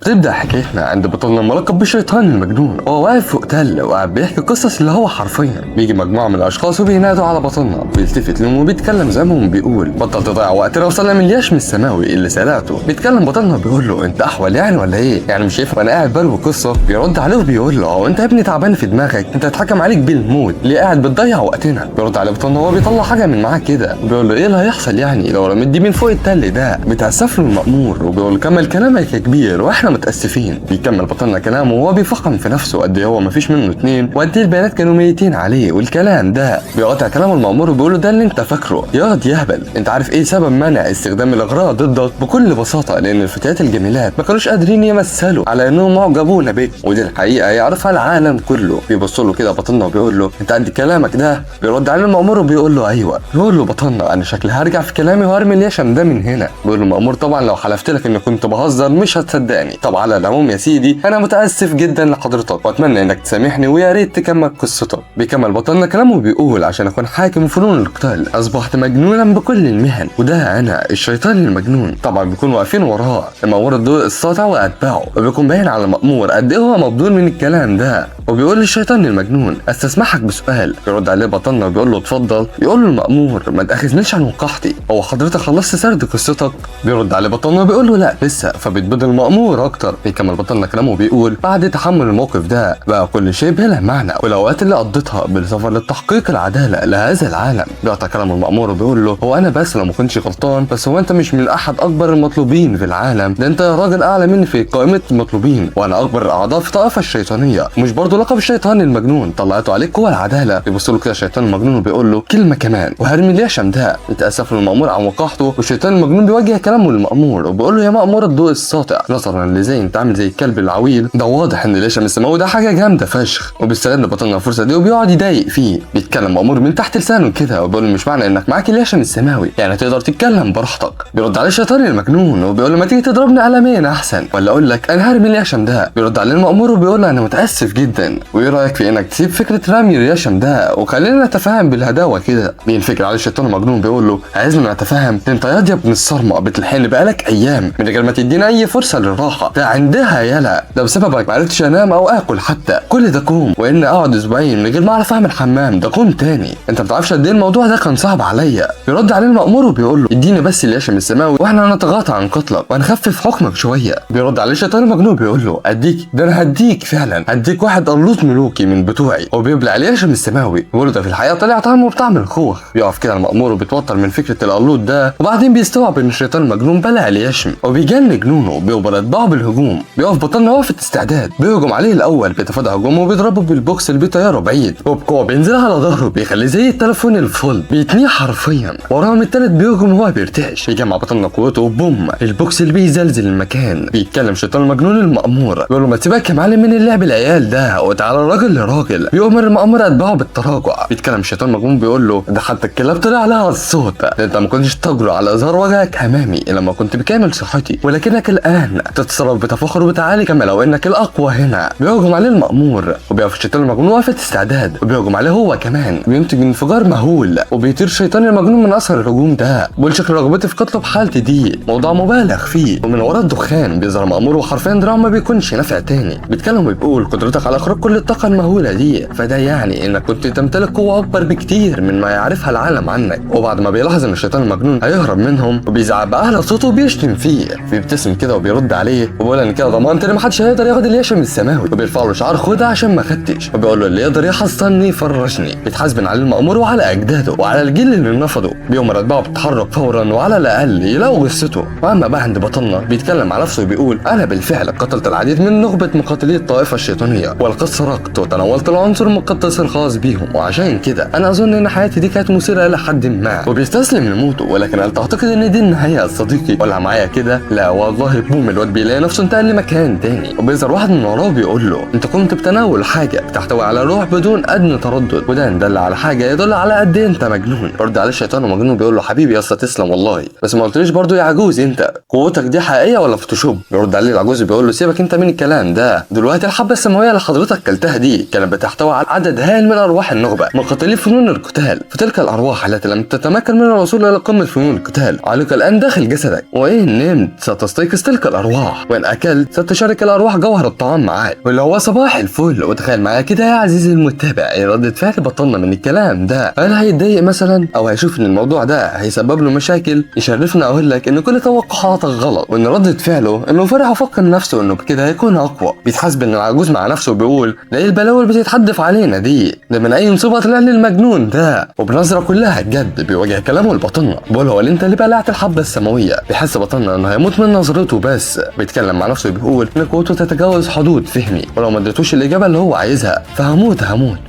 تبدأ حكايتنا عند بطلنا الملقب بالشيطان المجنون. هو واقف فوق تل وقاعد بيحكي قصص اللي هو حرفيا بيجي مجموعة من الأشخاص وبينادوا على بطلنا، بيلتفت لهم وبيتكلم زيهم وبيقول بطل تضيع وقتنا وصلنا من اليشم السماوي اللي سرقته. بيتكلم بطلنا بيقول له انت أحول يعني ولا ايه؟ يعني مش شايف انا قاعد بروي قصة؟ بيرد عليه وبيقول له هو انت يا ابني تعبان في دماغك؟ انت اتحكم عليك بالموت، ليه قاعد بتضيع وقتنا؟ بيرد عليه بطلنا وهو بيطلع حاجة من معاه كده وبيقول له ايه اللي هيحصل يعني لو رميت دي من فوق التل ده؟ بتأسف له المأمور وبيقول كمل كلامك يا كبير واحنا متأسفين. بيكمل بطلنا كلامه وهو بيفخم في نفسه قد ايه هو مفيش منه اتنين وقد ايه البنات كانوا ميتين عليه والكلام ده. بيقاطع كلامه المأمور وبيقول له ده اللي انت فاكره ياض يهبل، انت عارف ايه سبب منع استخدام الاغراء ضدك؟ بكل بساطه لان الفتيات الجميلات ما كانوش قادرين يمثلوا على انهم معجبون بك، ودي الحقيقه يعرفها العالم كله. بيبص له كده بطلنا وبيقول له انت قد كلامك ده؟ بيرد عليه المأمور وبيقول له ايوه. بيقول له بطلنا انا شكلي هرجع في كلامي وهرمي اليشم ده من هنا. بيقول له المأمور طبعا لو حلفت لك اني كنت بهزر مش هتصدقني. طب على العموم يا سيدي انا متاسف جدا لحضرتك واتمنى انك تسامحني ويا ريت تكمل قصتك. بيكمل بطلنا كلامه وبيقول عشان اكون حاكم فنون القتال اصبحت مجنونا بكل المهن وده انا الشيطان المجنون. طبعا بيكونوا واقفين وراه المأمور الضوء الساطع واتباعه وبيكون باين على المأمور قد ايه هو مبذول من الكلام ده. وبيقول للشيطان المجنون استسمحك بسؤال. يرد عليه بطلنا وبيقول له اتفضل. يقول له المأمور ما تاخذنيش عن وقاحتي، هو حضرتك خلصت سرد قصتك؟ بيرد عليه بطلنا وبيقول له لا لسه. فبيتبدل المأمور اكتر. بيكمل بطلنا كلامه وبيقول بعد تحمل الموقف ده بقى كل شيء بلا معنى والاوقات اللي قضيتها بالسفر لتحقيق العداله لهذا العالم. بيقطع كلام المأمور وبيقول له هو انا بس لو ما كنتش غلطان بس هو انت مش من احد اكبر المطلوبين في العالم، ده انت راجل اعلى مني في قائمه المطلوبين وانا اكبر الاعضاء في الطائفه الشيطانيه، مش برضه لقب الشيطان المجنون طلعته عليك قوه العداله. بيبص له كده الشيطان المجنون وبيقول له كلمه كمان وهرمي اليشم ده. يتاسف له المأمور عن وقاحته والشيطان المجنون بيوجه كلامه للمأمور وبيقول له يا مأمور الضوء الساطع نظرا لزي انت عامل زي الكلب العويل ده واضح ان اليشم السماوي ده حاجه جامده فشخ. وبيستغل بطلنا الفرصه دي وبيقعد يضايق فيه. بيتكلم مأمور من تحت لسانه كده وبيقول له مش معنى انك معاك اليشم السماوي يعني تقدر تتكلم براحتك. بيرد عليه الشيطان المجنون وبيقول له ما تيجي تضربني قلمين احسن ولا اقول لك انا هرمي اليشم ده. بيرد عليه المأمور وبيقول له انا متاسف جدا وايه رايك في انك تسيب فكره رمي اليشم ده وخلينا نتفاهم بالهداوه كده. بينفكر عليه الشيطان المجنون بيقول له عايزنا نتفاهم؟ انت ياض يا ابن الصرمه بتلحقني بقالك ايام من غير ما تدينا اي فرصه للراحه، ده عندها يلا ده بسببك ما عرفتش انام او اكل حتى، كل ده كوم وان اقعد اسبوعين من غير ما اعرف اعمل حمام ده كوم تاني، انت ما بتعرفش قد ايه الموضوع ده كان صعب عليا. يرد عليه المأمور وبيقول له اديني بس اليشم السماوي واحنا هنتغاضى عن قتلك وهنخفف حكمك شويه. بيرد عليه الشيطان المجنون بيقول له اديك؟ ده انا هديك فعلا، هديك واحد قلوط ملوكي من بتوعي. وبيبلع اليشم السماوي بيقول له ده في الحقيقه طلع طعمه بطعم الخوخ. بيقف كده المأمور وبيتوتر من فكره القلوط ده وبعدين بيستوعب ان الشيطان المجنون بلع اليشم وبيجن جنونه وبيقبل اتباعه بالهجوم. بيقف بطلنا وقفه استعداد بيهجم عليه الاول بيتفادى هجومه وبيضربه بالبوكس اللي بيطيره بعيد وبقوه بينزل على ظهره بيخليه زي التليفون الفل بيتنيه حرفيا. وراهم التالت بيهجم وهو بيرتعش بيجمع بطلنا قوته وبوم البوكس اللي بيزلزل المكان. بيتكلم الشيطان المجنون المأمور بيقول له ما تسيبك يا معلم من اللعب العيال ده وتعالى راجل لراجل. بيؤمر المأمور اتباعه بالتراجع. بيتكلم الشيطان المجنون بيقول له ده حتى الكلاب طلع لها الصوت، ده انت ما كنتش تجرؤ على اظهار وجهك امامي لما كنت بكامل صحتي ولكنك الان تتصرف بتفاخر وبتعالي كما لو انك الاقوى هنا. بيهجم عليه المأمور وبيقف الشيطان المجنون وقفه استعداد وبيهجم عليه هو كمان بينتج انفجار مهول وبيطير الشيطان المجنون من اثر الهجوم ده. بيقول شكل رغبتي في قتله بحالتي دي موضوع مبالغ فيه. ومن ورا الدخان بيظهر مأمور وحرفيا دراعه ما بيكونش نافع تاني. بيتكلم وبيقول قدرتك على اخراج كل الطاقه المهوله دي فده يعني انك كنت تمتلك قوه اكبر بكتير من ما يعرفها العالم عنك. وبعد ما بيلاحظ ان الشيطان المجنون هيهرب منهم وبيزعق باعلى صوته وبيشتم فيه بيبتسم كده وبيرد عليه وبيقول ان كده ضمنت ان محدش هيقدر ياخد اليشم السماوي وبيرفع له شعار خدها عشان ما خدتش وبيقول له اللي يقدر يحصلني فرشني. بيتحاسبن على المأمور وعلى اجداده وعلى الجيل اللي نفضه. بيؤمر اتباعه بالتحرك فورا وعلى الاقل يلاقوا جثته. واما بقى عند بطلنا بيتكلم على نفسه وبيقول انا بالفعل قتلت العديد من نخبه مقاتلي الطائفه الشيطانيه ولقد سرقت وتناولت العنصر المقدس الخاص بيهم وعشان كده انا اظن ان حياتي دي كانت مثيره الى حد ما. وبيستسلم لموته ولكن هل تعتقد ان دي النهايه يا صديقي ولا معايا كده؟ لا والله بوم الواد بيلاقي نفسه انتقل لمكان تاني وبيظهر واحد من وراه بيقول له انت قمت بتناول حاجه بتحتوي على روح بدون ادنى تردد وده ان دل على حاجه يدل على قد ايه انت مجنون. رد عليه الشيطان المجنون بيقول له حبيبي يا اسطى تسلم والله بس ما قلتليش برضو يا عجوز انت قوتك دي حقيقيه ولا فوتوشوب؟ بيرد عليه العجوز بيقول له سيبك انت من الكلام ده دلوقتي الحبه السماويه اللي حضرتك حضرتك كلتها دي كانت بتحتوي على عدد هائل من ارواح النخبه مقاتلي فنون القتال، فتلك الارواح التي لم تتمكن من الوصول الى قمه فنون القتال عليك الان داخل جسدك، وان نمت ستستيقظ تلك الارواح، وان اكلت ستشارك الارواح جوهر الطعام معاك، واللي هو صباح الفل. وتخيل معايا كده يا عزيزي المتابع ايه ردة فعل بطلنا من الكلام ده، هل هيتضايق مثلا او هيشوف ان الموضوع ده هيسبب له مشاكل؟ يشرفنا اقول لك ان كل توقعاتك غلط، وان ردة فعله انه فرح وفكر نفسه انه بكده هيكون اقوى. بيتحاسب ان العجوز مع نفسه بيقول ده ايه البلاوي اللي بتتحدف علينا دي، ده من اي مصيبه طلع لي المجنون ده، وبنظره كلها جد بيواجه كلامه لبطلنا بيقول هو اللي انت اللي بلعت الحبه السماويه. بيحس بطلنا انه هيموت من نظرته، بس بيتكلم مع نفسه بيقول ان قوته تتجاوز حدود فهمي، ولو ما اديتوش الاجابه اللي هو عايزها فهموت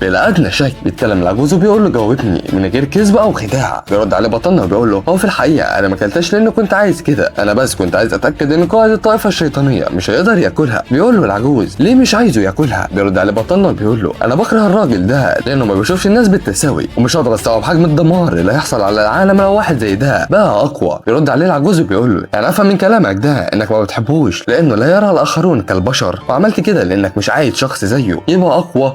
بلا ادنى شك. بيتكلم العجوز وبيقول له جاوبني من غير كذب او خداع. بيرد عليه بطلنا وبيقول له هو في الحقيقه انا ما اكلتش لانه كنت عايز كده، انا بس كنت عايز اتاكد ان قائد الطائفه الشيطانيه مش هيقدر ياكلها. بيقول له العجوز ليه مش عايزه ياكلها؟ بيرد عليه بطلنا وبيقول له انا بكره الراجل ده لانه ما بيشوفش الناس بالتساوي، ومش هقدر استوعب حجم الدمار اللي هيحصل على العالم لو واحد زي ده بقى اقوى. بيرد عليه العجوز وبيقول له يعني افهم من كلامك ده انك ما بتحبوش لانه لا يرى الاخرون كالبشر، وعملت كده لانك مش عايز شخص زيه يبقى اقوى.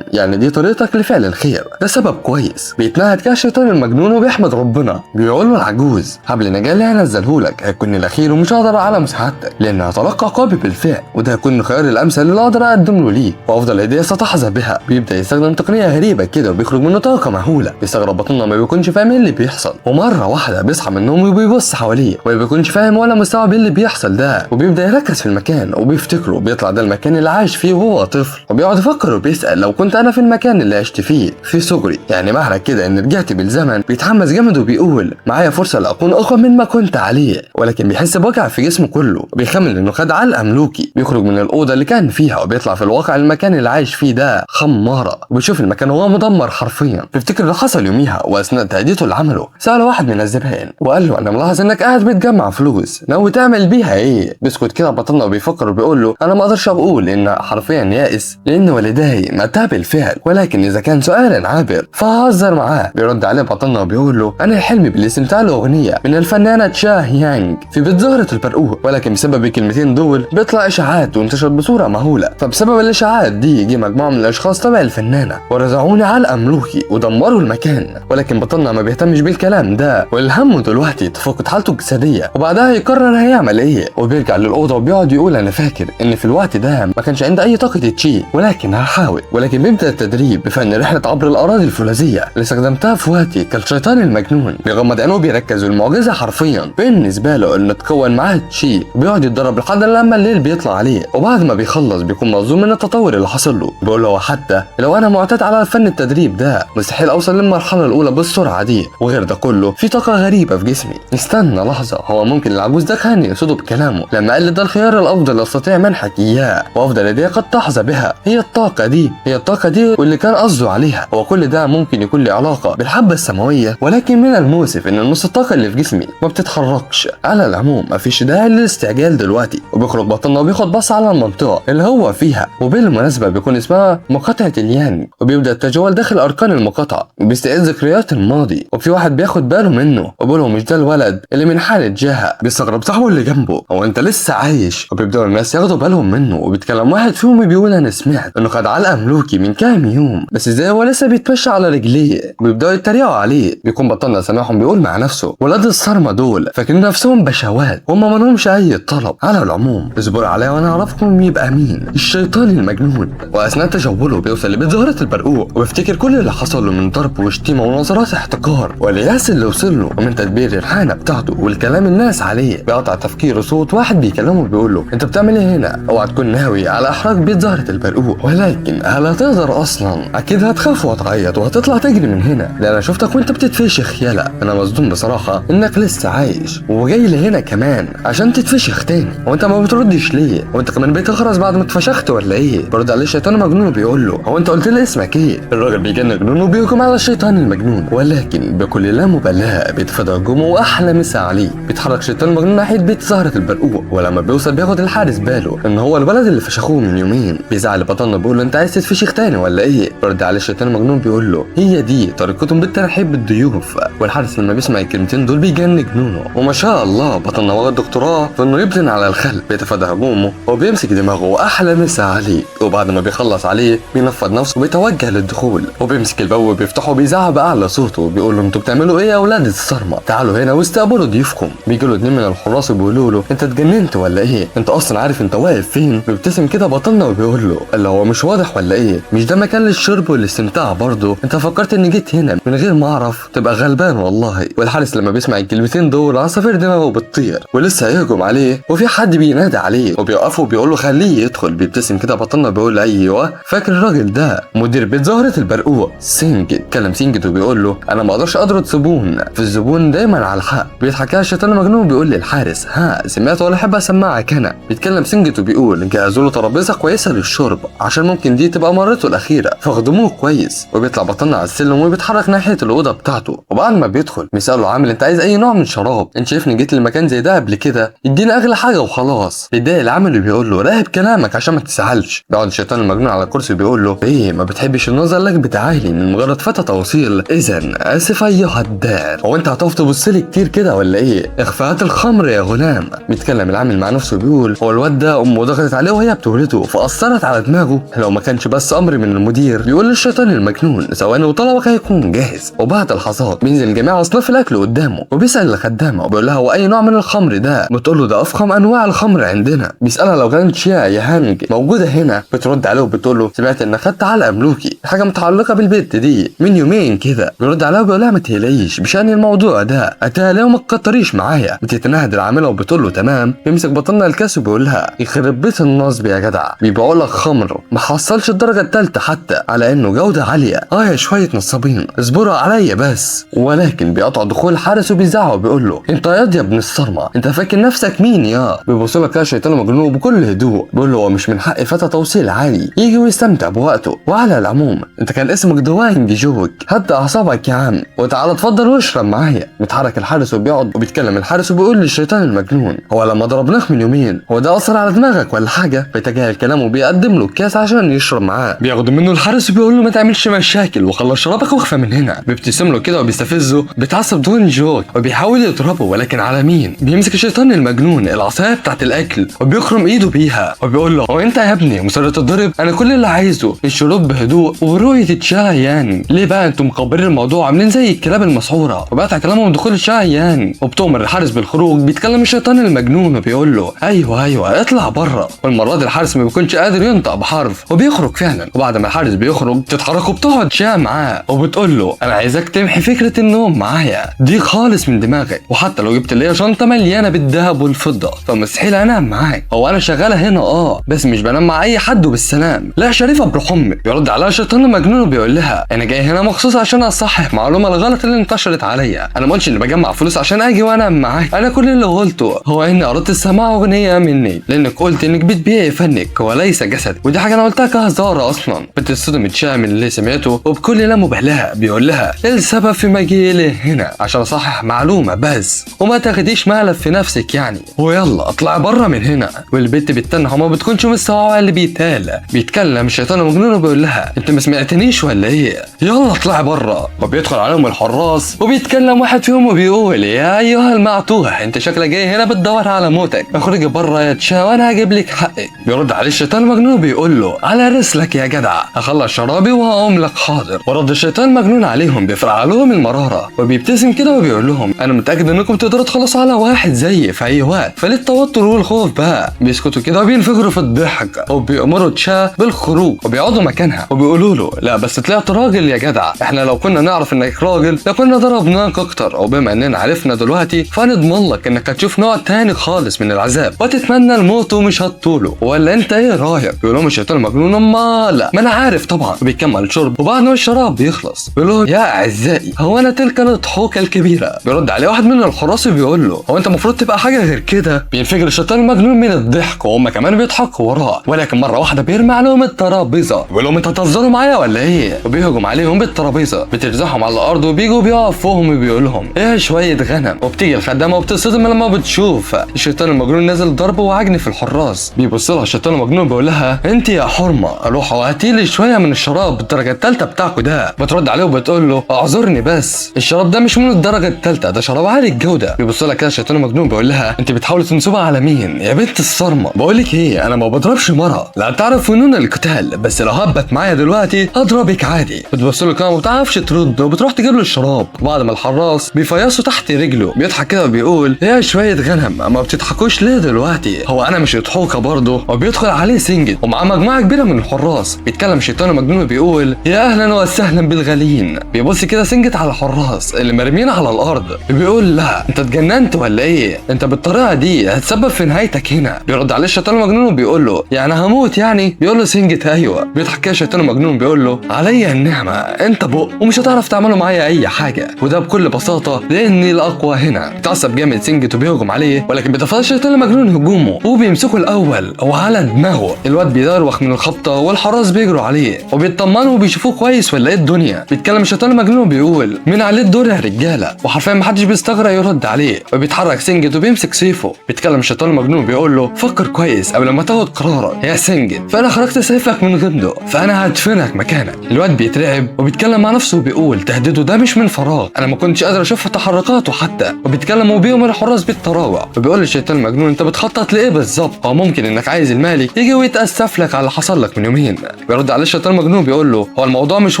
يعني دي طريقتك لفعل الخير، ده سبب كويس. بيتنهد كده الشيطان المجنون وبيحمد ربنا. بيقول له العجوز حبل النجاه اللي هنزلهولك هيكون الاخير ومش هقدر على مساعدتك لان هتلقى عقابي بالفعل، وده هيكون الخيار الامثل اللي اقدر اقدم له ليه وافضل هديه ستحظى بها. بيبدا يستخدم تقنيه غريبه كده وبيخرج منه طاقه مهوله. بيستغرب بطلنا ما بيكونش فاهم ايه اللي بيحصل، ومره واحده بيصحى من النوم وبيبص حواليه وما بيكونش فاهم ولا مستوعب ايه اللي بيحصل ده، وبيبدا يركز في المكان وبيفتكره بيطلع ده المكان اللي عايش فيه وهو طفل، وبيقعد يفكر وبيسال لو كنت انا في المكان اللي عشت فيه في صغري يعني معنى كده ان رجعت بالزمن. بيتحمس جامد وبيقول معايا فرصه لاكون اقوى من ما كنت عليه، ولكن بيحس بوجع في جسمه كله وبيخمن انه خد علقه ملوكي. بيخرج من الاوضه اللي كان فيها وبيطلع في الواقع المكان اللي عايش فيه ده خماره، وبيشوف المكان وهو مدمر حرفيا. بيفتكر اللي حصل يوميها واثناء تهديته اللي عمله. سأله واحد من الزبائن وقال له انا ملاحظ انك قاعد بتجمع فلوس، ناوي تعمل بيها ايه؟ بيسكت كده بطلنا وبيفكر وبيقول له انا ما اقدرش اقول ان حرفيا يائس لان والداي ماتتا بالفعل، ولكن اذا كان سؤال عابر فهزر معاه. بيرد عليه بطلنا وبيقول له انا حلمي بالاستمتاع لاغنيه من الفنانه تشاه يانج في بيت زهره البرقوق، ولكن بسبب الكلمتين دول بيطلع اشاعات وانتشر بصوره مهوله. فبسبب الاشاعات دي جه مجموعه من الاشخاص تبع الفنانه ورزعوني علقه ملوكي ودمروا المكان، ولكن بطلنا ما بيهتمش بالكلام ده والهم دلوقتي تفقد حالته الجسديه، وبعدها يقرر هيعمل ايه وبيرجع للاوضه وبيقعد يقول انا فاكر ان في الوقت ده ما كانش عندي اي طاقه تشي ولكن هحاول. ولكن بيبدا التدريب بفن رحله عبر الاراضي الفولاذيه اللي استخدمتها في وقتي كالشيطان المجنون. بيغمض عينه وبيركز، والمعجزه حرفيا بالنسبه له انه تكون معاه تشي وبيقعد يتدرب لحد لما الليل بيطلع عليه، وبعد ما بيخلص بيكون مصدوم من التطور اللي حصل له. بيقول له حتى لو انا معتاد على فن التدريب ده مستحيل اوصل للمرحله الاولى بالسرعه دي، وغير ده كله في طاقه غريبه في جسمي. استنى لحظه، هو ممكن العجوز ده كان يقصده بكلامه لما قال ده الخيار الافضل استطيع منحك اياه وافضل هديه قد تحظى بها هي الطاقه دي واللي كان قصده عليها. هو كل ده ممكن يكون له علاقه بالحبه السماويه، ولكن من المؤسف ان نص الطاقه اللي في جسمي ما بتتحركش. على العموم مفيش داعي للاستعجال دلوقتي. وبيخرج بطلنا وبياخد بص على المنطقه اللي هو فيها، وبالمناسبه بيكون اسمها مقاطعه اليانج، وبيبدا التجول داخل اركان المقاطعه وبيستعيد ذكريات الماضي. وفي واحد بياخد باله منه وبيقول له مش ده الولد اللي من حاله جهه؟ بيستغرب صاحبه اللي جنبه هو انت لسه عايش؟ وبيبداوا الناس ياخدوا بالهم منه، وبيتكلم واحد فيهم بيقول انا سمعت انه خد علقه ملوكي من كام يوم بس ازاي هو لسه بيتمشى على رجليه. وبيبداوا يتريقوا عليه. بيكون بطلنا سامعهم بيقول مع نفسه ولاد الصرمه دول فاكرين نفسهم بشوات وهم ما لهمش اي طلب. على العموم اصبروا عليا وانا اعرفكم يبقى مين الشيطان المجنون. واثناء تجوله بيوصل لبيت زهره البرقوق وبيفتكر كل اللي حصل له من ضرب وشتيمه ونظرات احتقار والياس اللي وصل له ومن تدبير الحانه بتاعته والكلام الناس عليه. بيقطع تفكيره صوت واحد بيكلمه بيقول له انت بتعمل ايه هنا؟ اوعى تكون ناوي على احراج بيت زهره البرقوق، ولكن هل هتقدر اصلا؟ اكيد هتخاف وهتعيط وهتطلع تجري من هنا لان انا شفتك وانت بتتفشخ. يلا انا مصدوم بصراحه انك لسه عايش وجاي لهنا كمان عشان تتفشخ تاني، وانت ما بتردش ليه؟ وانت كمان بتخرس بعد ما اتفشخت ولا ايه؟ برد عليه الشيطان المجنون وبيقول له هو انت قلت لي اسمك ايه؟ الراجل بيجن جنون وبيهجم على الشيطان المجنون، ولكن بكل لا مبالاه بيتفادى هجومه واحلى مسا عليه. بيتحرك الشيطان المجنون ناحيه بيت زهره البرقوق، ولما بيوصل بياخد الحارس باله ان هو الولد اللي فشخوه من يومين. بيزعل بطلنا بيقول له انت عايز تتفشخ تاني ولا ايه؟ برد عليه الشيطان المجنون بيقول له هي دي طريقتهم بالترحيب بالضيوف. والحارس لما بيسمع الكلمتين دول بيجن جنونه، وما شاء الله بطلنا واخد دكتوراه في انه يبطن على الخلق. بيتفادى هجومه وبيمسك دماغه واحلى مسا عليك. وبعد ما بيخلص عليه بينفض نفسه وبيتوجه للدخول وبيمسك الباب وبيفتحه وبيزعق بأعلى صوته وبيقول له انتوا بتعملوا ايه يا اولاد الصرمه؟ تعالوا هنا واستقبلوا ضيوفكم. بيجي له 2 من الحراس وبيقولوا له انت اتجننت ولا ايه؟ انت اصلا عارف انت واقف فين؟ بيبتسم كده بطلنا وبيقول له اللي هو مش واضح ولا ايه؟ مش ده مكان للشرب والاستمتاع برضه؟ انت فكرت اني جيت هنا من غير ما اعرف؟ تبقى غلبان والله. والحارس لما بيسمع الكلمتين دول عصافير دماغه بتطير ولسه هيهجم عليه وفي حد بينادي عليه وبيوقفه وبيقول له خليه يدخل. بيبتسم كده بطلنا بيقول له ايوه فاكر الراجل ده مدير بيت زهرة البرقوق سينج. اتكلم سينج وبيقول له انا ما اقدرش اضرب زبون، في الزبون دايما على الحق. بيضحك على الشيطان المجنون بيقول للحارس ها سمعت ولا احب اسمعك انا؟ بيتكلم سينج وبيقول جهزوا له ترابيزه كويسه للشرب عشان ممكن دي تبقى مرته الاخيره فخدموه كويس. وبيطلع بطلنا على السلم وبيتحرك ناحيه الاوضه بتاعته وبعد ما بيدخل بيساله عامل انت عايز اي نوع من شراب؟ انت شايفني جيت لمكان زي ده قبل كده؟ اديني اغلى حاجه وخلاص. بيتضايق العامل وبيقول له راقب كلامك عشان ما تسهلش. بيقعد الشيطان المجنون على الكرسي وبيقول له ايه ما بتحبش النظر لك بتاعي من مجرد فتى توصيل؟ اذا اسف ايها الدار، هو انت هتقف تبص لي كتير كده ولا ايه؟ اخفاءات الخمر يا غلام. بيتكلم العامل مع نفسه بيقول هو الواد ده امه ضغطت عليه وهي بتولده فاثرت على دماغه، لو ما كانش بس امر من المدير. بيقول للشيطان المجنون ثواني وطلبك هيكون جاهز. وبعد لحظات بينزل جميع اصناف الاكل قدامه وبيسال الخدامه وبيقول لها هو اي نوع من الخمر ده؟ بتقول له ده افخم انواع الخمر عندنا. بيسالها لو كانت شيا يا هانج موجوده هنا. بترد عليه وبتقول له سمعت ان خدت علقه ملوكي حاجه متعلقه بالبيت دي من يومين كده. بيرد عليها وبيقول لها ما تقلقيش بشان الموضوع ده اتاها ليه وما تكتريش معايا. بتتنهد العامله وبتقول له تمام. بيمسك بطلنا الكاس وبيقول لها يخرب بيت النصب يا جدع، بيبيعوا لك خمر ما حصلش الدرجه الثالثه حتى على انه جوده عاليه. يا شويه نصابين اصبروا عليا بس. ولكن بيقطع دخول الحارس وبيزعق وبيقول له انت يا ابن الصرمه انت فاكر نفسك مين يا؟ بيبص لك كده الشيطان المجنون بكل هدوء بيقول له هو مش من حق فتى توصيل عادي يجي ويستمتع بوقته. وعلى العموم انت كان اسمك دواين جوك هدى اعصابك يا عم وتعالى اتفضل واشرب معايا. بيتحرك الحارس وبيقعد وبيتكلم الحارس وبيقول للشيطان المجنون هو لما ضربناك من يومين هو ده اثر على دماغك ولا حاجه؟ بيتجاهل كلامه وبيقدم له الكاس عشان يشرب معاه. بياخد منه الحارس وبيقول له ما تعملش مشاكل وخلص شرابك واخفى من هنا. بيبتسم له كده وبيستفزه بيتعصب دون جوك وبيحاول يضربه ولكن على مين؟ بيمسك الشيطان المجنون العصايه بتاعت الاكل وبيخرم ايده بيها وبيقول له هو انت يا ابني مصر تتضرب؟ انا كل اللي عايزه الشرب بهدوء ورؤيه الشاي يعني. ليه بقى انتم مكبرين الموضوع عاملين زي الكلاب المسعوره؟ وبقطع كلامهم دخول الشاي يعني وبتؤمر الحارس بالخروج. بيتكلم الشيطان المجنون وبيقول له ايوه اطلع بره. والمره دي الحارس ما بيكونش قادر ينطق بحرف وبيخرج فعلا. وبعد ما الحارس بيخرج تتحرك وبتقعد شاي معاه وبتقول له انا عايزك تمحي فكره النوم معايا دي خالص من دماغك، وحتى لو جبت لي شنطه مليانه بالذهب والفضه فمستحيل انام معاك. هو انا شغاله هنا بس مش بنام مع اي حد وبالسلام. لا شريفه بروح امك. بيرد عليها الشيطان المجنون وبيقول لها انا جاي هنا مخصوص عشان اصحح معلومه الغلط اللي انتشرت عليا. انا ما قلتش اني بجمع فلوس عشان اجي وانام معاك. انا كل اللي قلته هو اني اردت السماع اغنيه مني لانك قلت انك بتبيعي فنك وليس جسد، ودي حاجه انا قلتها كهزاره اصلا. بتتصدم من اللي سمعته وبكل لا مبالاه بيقول لها السبب في مجيئي هنا عشان اصحح معلومه بس وما تاخديش مقلب في نفسك يعني، ويلا اطلع بره من هنا. والبنت بتتنح وما بتكونش مستوعبه اللي بيتقال. بيتكلم الشيطان المجنون وبيقول لها انت ما سمعتنيش ولا ايه؟ يلا اطلع بره. وبيدخل عليهم الحراس وبيتكلم واحد فيهم وبيقول يا ايها المعتوه انت شكلك جاي هنا بتدور على موتك، اخرجي بره يا تشا وانا هجيب لك حقك. بيرد عليه الشيطان المجنون وبيقول له على رسلك يا جدع اخلص شرابي وهقوم لك حاضر. ورد الشيطان المجنون عليهم بيفرع لهم المراره وبيبتسم كده وبيقول لهم انا متاكد انكم تقدروا تخلصوا على واحد زيي في اي وقت، فليه التوتر والخوف بقى؟ بيسكتوا كده وبينفجروا في الضحك وبيأمروا تشا بالخروج وبيقعدوا مكانها وبيقولوا له لا بس طلعت راجل يا جدع، احنا لو كنا نعرف انك راجل لكنا ضربناك اكتر، وبما اننا عرفنا دلوقتي فنضمن لك انك هتشوف نوع تاني خالص من العذاب وتتمنى الموت ومش هتطوله، ولا انت ايه رايك؟ بيقول لهم الشيطان المجنون اما لا ما انا عارف طبعا. وبيكمل شرب وبعد ما الشراب بيخلص بيقول له يا اعزائي هو انا تلك الضحوكه الكبيره. بيرد عليه واحد من الحراس وبيقول له هو انت المفروض تبقى حاجه غير كده. بينفجر الشيطان المجنون من الضحك وهم كمان بيضحكوا وراه، ولكن مره واحده بيرمي عليهم الترابيزه بيقول لهم انتوا هتهزروا معايا ولا ايه؟ وبيهجم عليهم بالترابيزه بترزعهم على الارض وبيجوا بيقفوهم وبيقول لهم ايه شويه غنم. وبتيجي الخدامه وبتصدم لما بتشوف الشيطان المجنون نازل ضرب وعجن في الحراس. بيبص لها الشيطان المجنون بيقول لها انت يا حرمه روحوا هاتي لي شويه من الشراب الدرجه الثالثه بتاعكوا ده. بترد عليه وبتقول له اعذرني بس الشراب ده مش من الدرجه الثالثه، ده شراب عالي الجوده. بيبص لها كده الشيطان المجنون بيقول لها انت بتحاولي تنصبها على مين يا بنت الصرمه؟ بقول لك ايه انا ما بضربش مره، لا انت تعرف فنون القتال، بس لو هبت معايا دلوقتي هضربك عادي. بتبص له كده وما بتعرفش ترد، وبتروح تجيب له الشراب. بعد ما الحراس بيفيصوا تحت رجله بيضحك كده وبيقول يا شويه غنم ما بتضحكوش ليه دلوقتي؟ هو انا مش اضحوكه برضه. وبيدخل عليه سنجد ومعاه مجموعه كبيره من الحراس. بيتكلم شيطان مجنون وبيقول يا اهلا وسهلا بالغاليين. بيبص كده سنجد على الحراس اللي مرميين على الارض، بيقول لا انت اتجننت ولا ايه؟ انت بالطريقه دي هتسبب في نهايتك هنا. بيرد عليه الشيطان المجنون وبيقول له يعني هموت يعني؟ بيقول له سنجد ايوه. بيضحك كده الشيطان المجنون بيقول له عليا النعمه انت بق ومش هتعرف تعملوا معايا اي حاجه، وده بكل بساطه لاني الاقوى هنا. بيتعصب جامد سنجد وبيهجم عليه، ولكن بيتفادى الشيطان المجنون هجومه وبيمسكه الاول وعلى دماغه. الواد بيدروخ من الخبطه والحراس بيجروا عليه وبيطمنوا وبيشوفوه كويس ولا ايه الدنيا. بيتكلم الشيطان المجنون وبيقول من عليه الدور يا رجاله، وحرفيا محدش بيستغرب يرد عليه. وبيتحرك سنجد وبيمسك سيفه. بيتكلم الشيطان المجنون بيقول له فكر كويس قبل ما تاخد قرارك يا سنجد، فانا خرجت سيفك من غمده فانا هدفنك مكانك. الواد بيترعب وبيتكلم مع نفسه وبيقول تهديده ده مش من فراغ، انا ما كنتش قادر اشوف تحركاته حتى. وبيتكلم وبيهم الحراس بالتراوع. وبيقول للشيطان المجنون انت بتخطط لايه بالظبط؟ هو ممكن انك عايز المالك يجي ويتاسف لك على اللي حصل لك من يومين. بيرد عليه الشيطان المجنون بيقول له هو الموضوع مش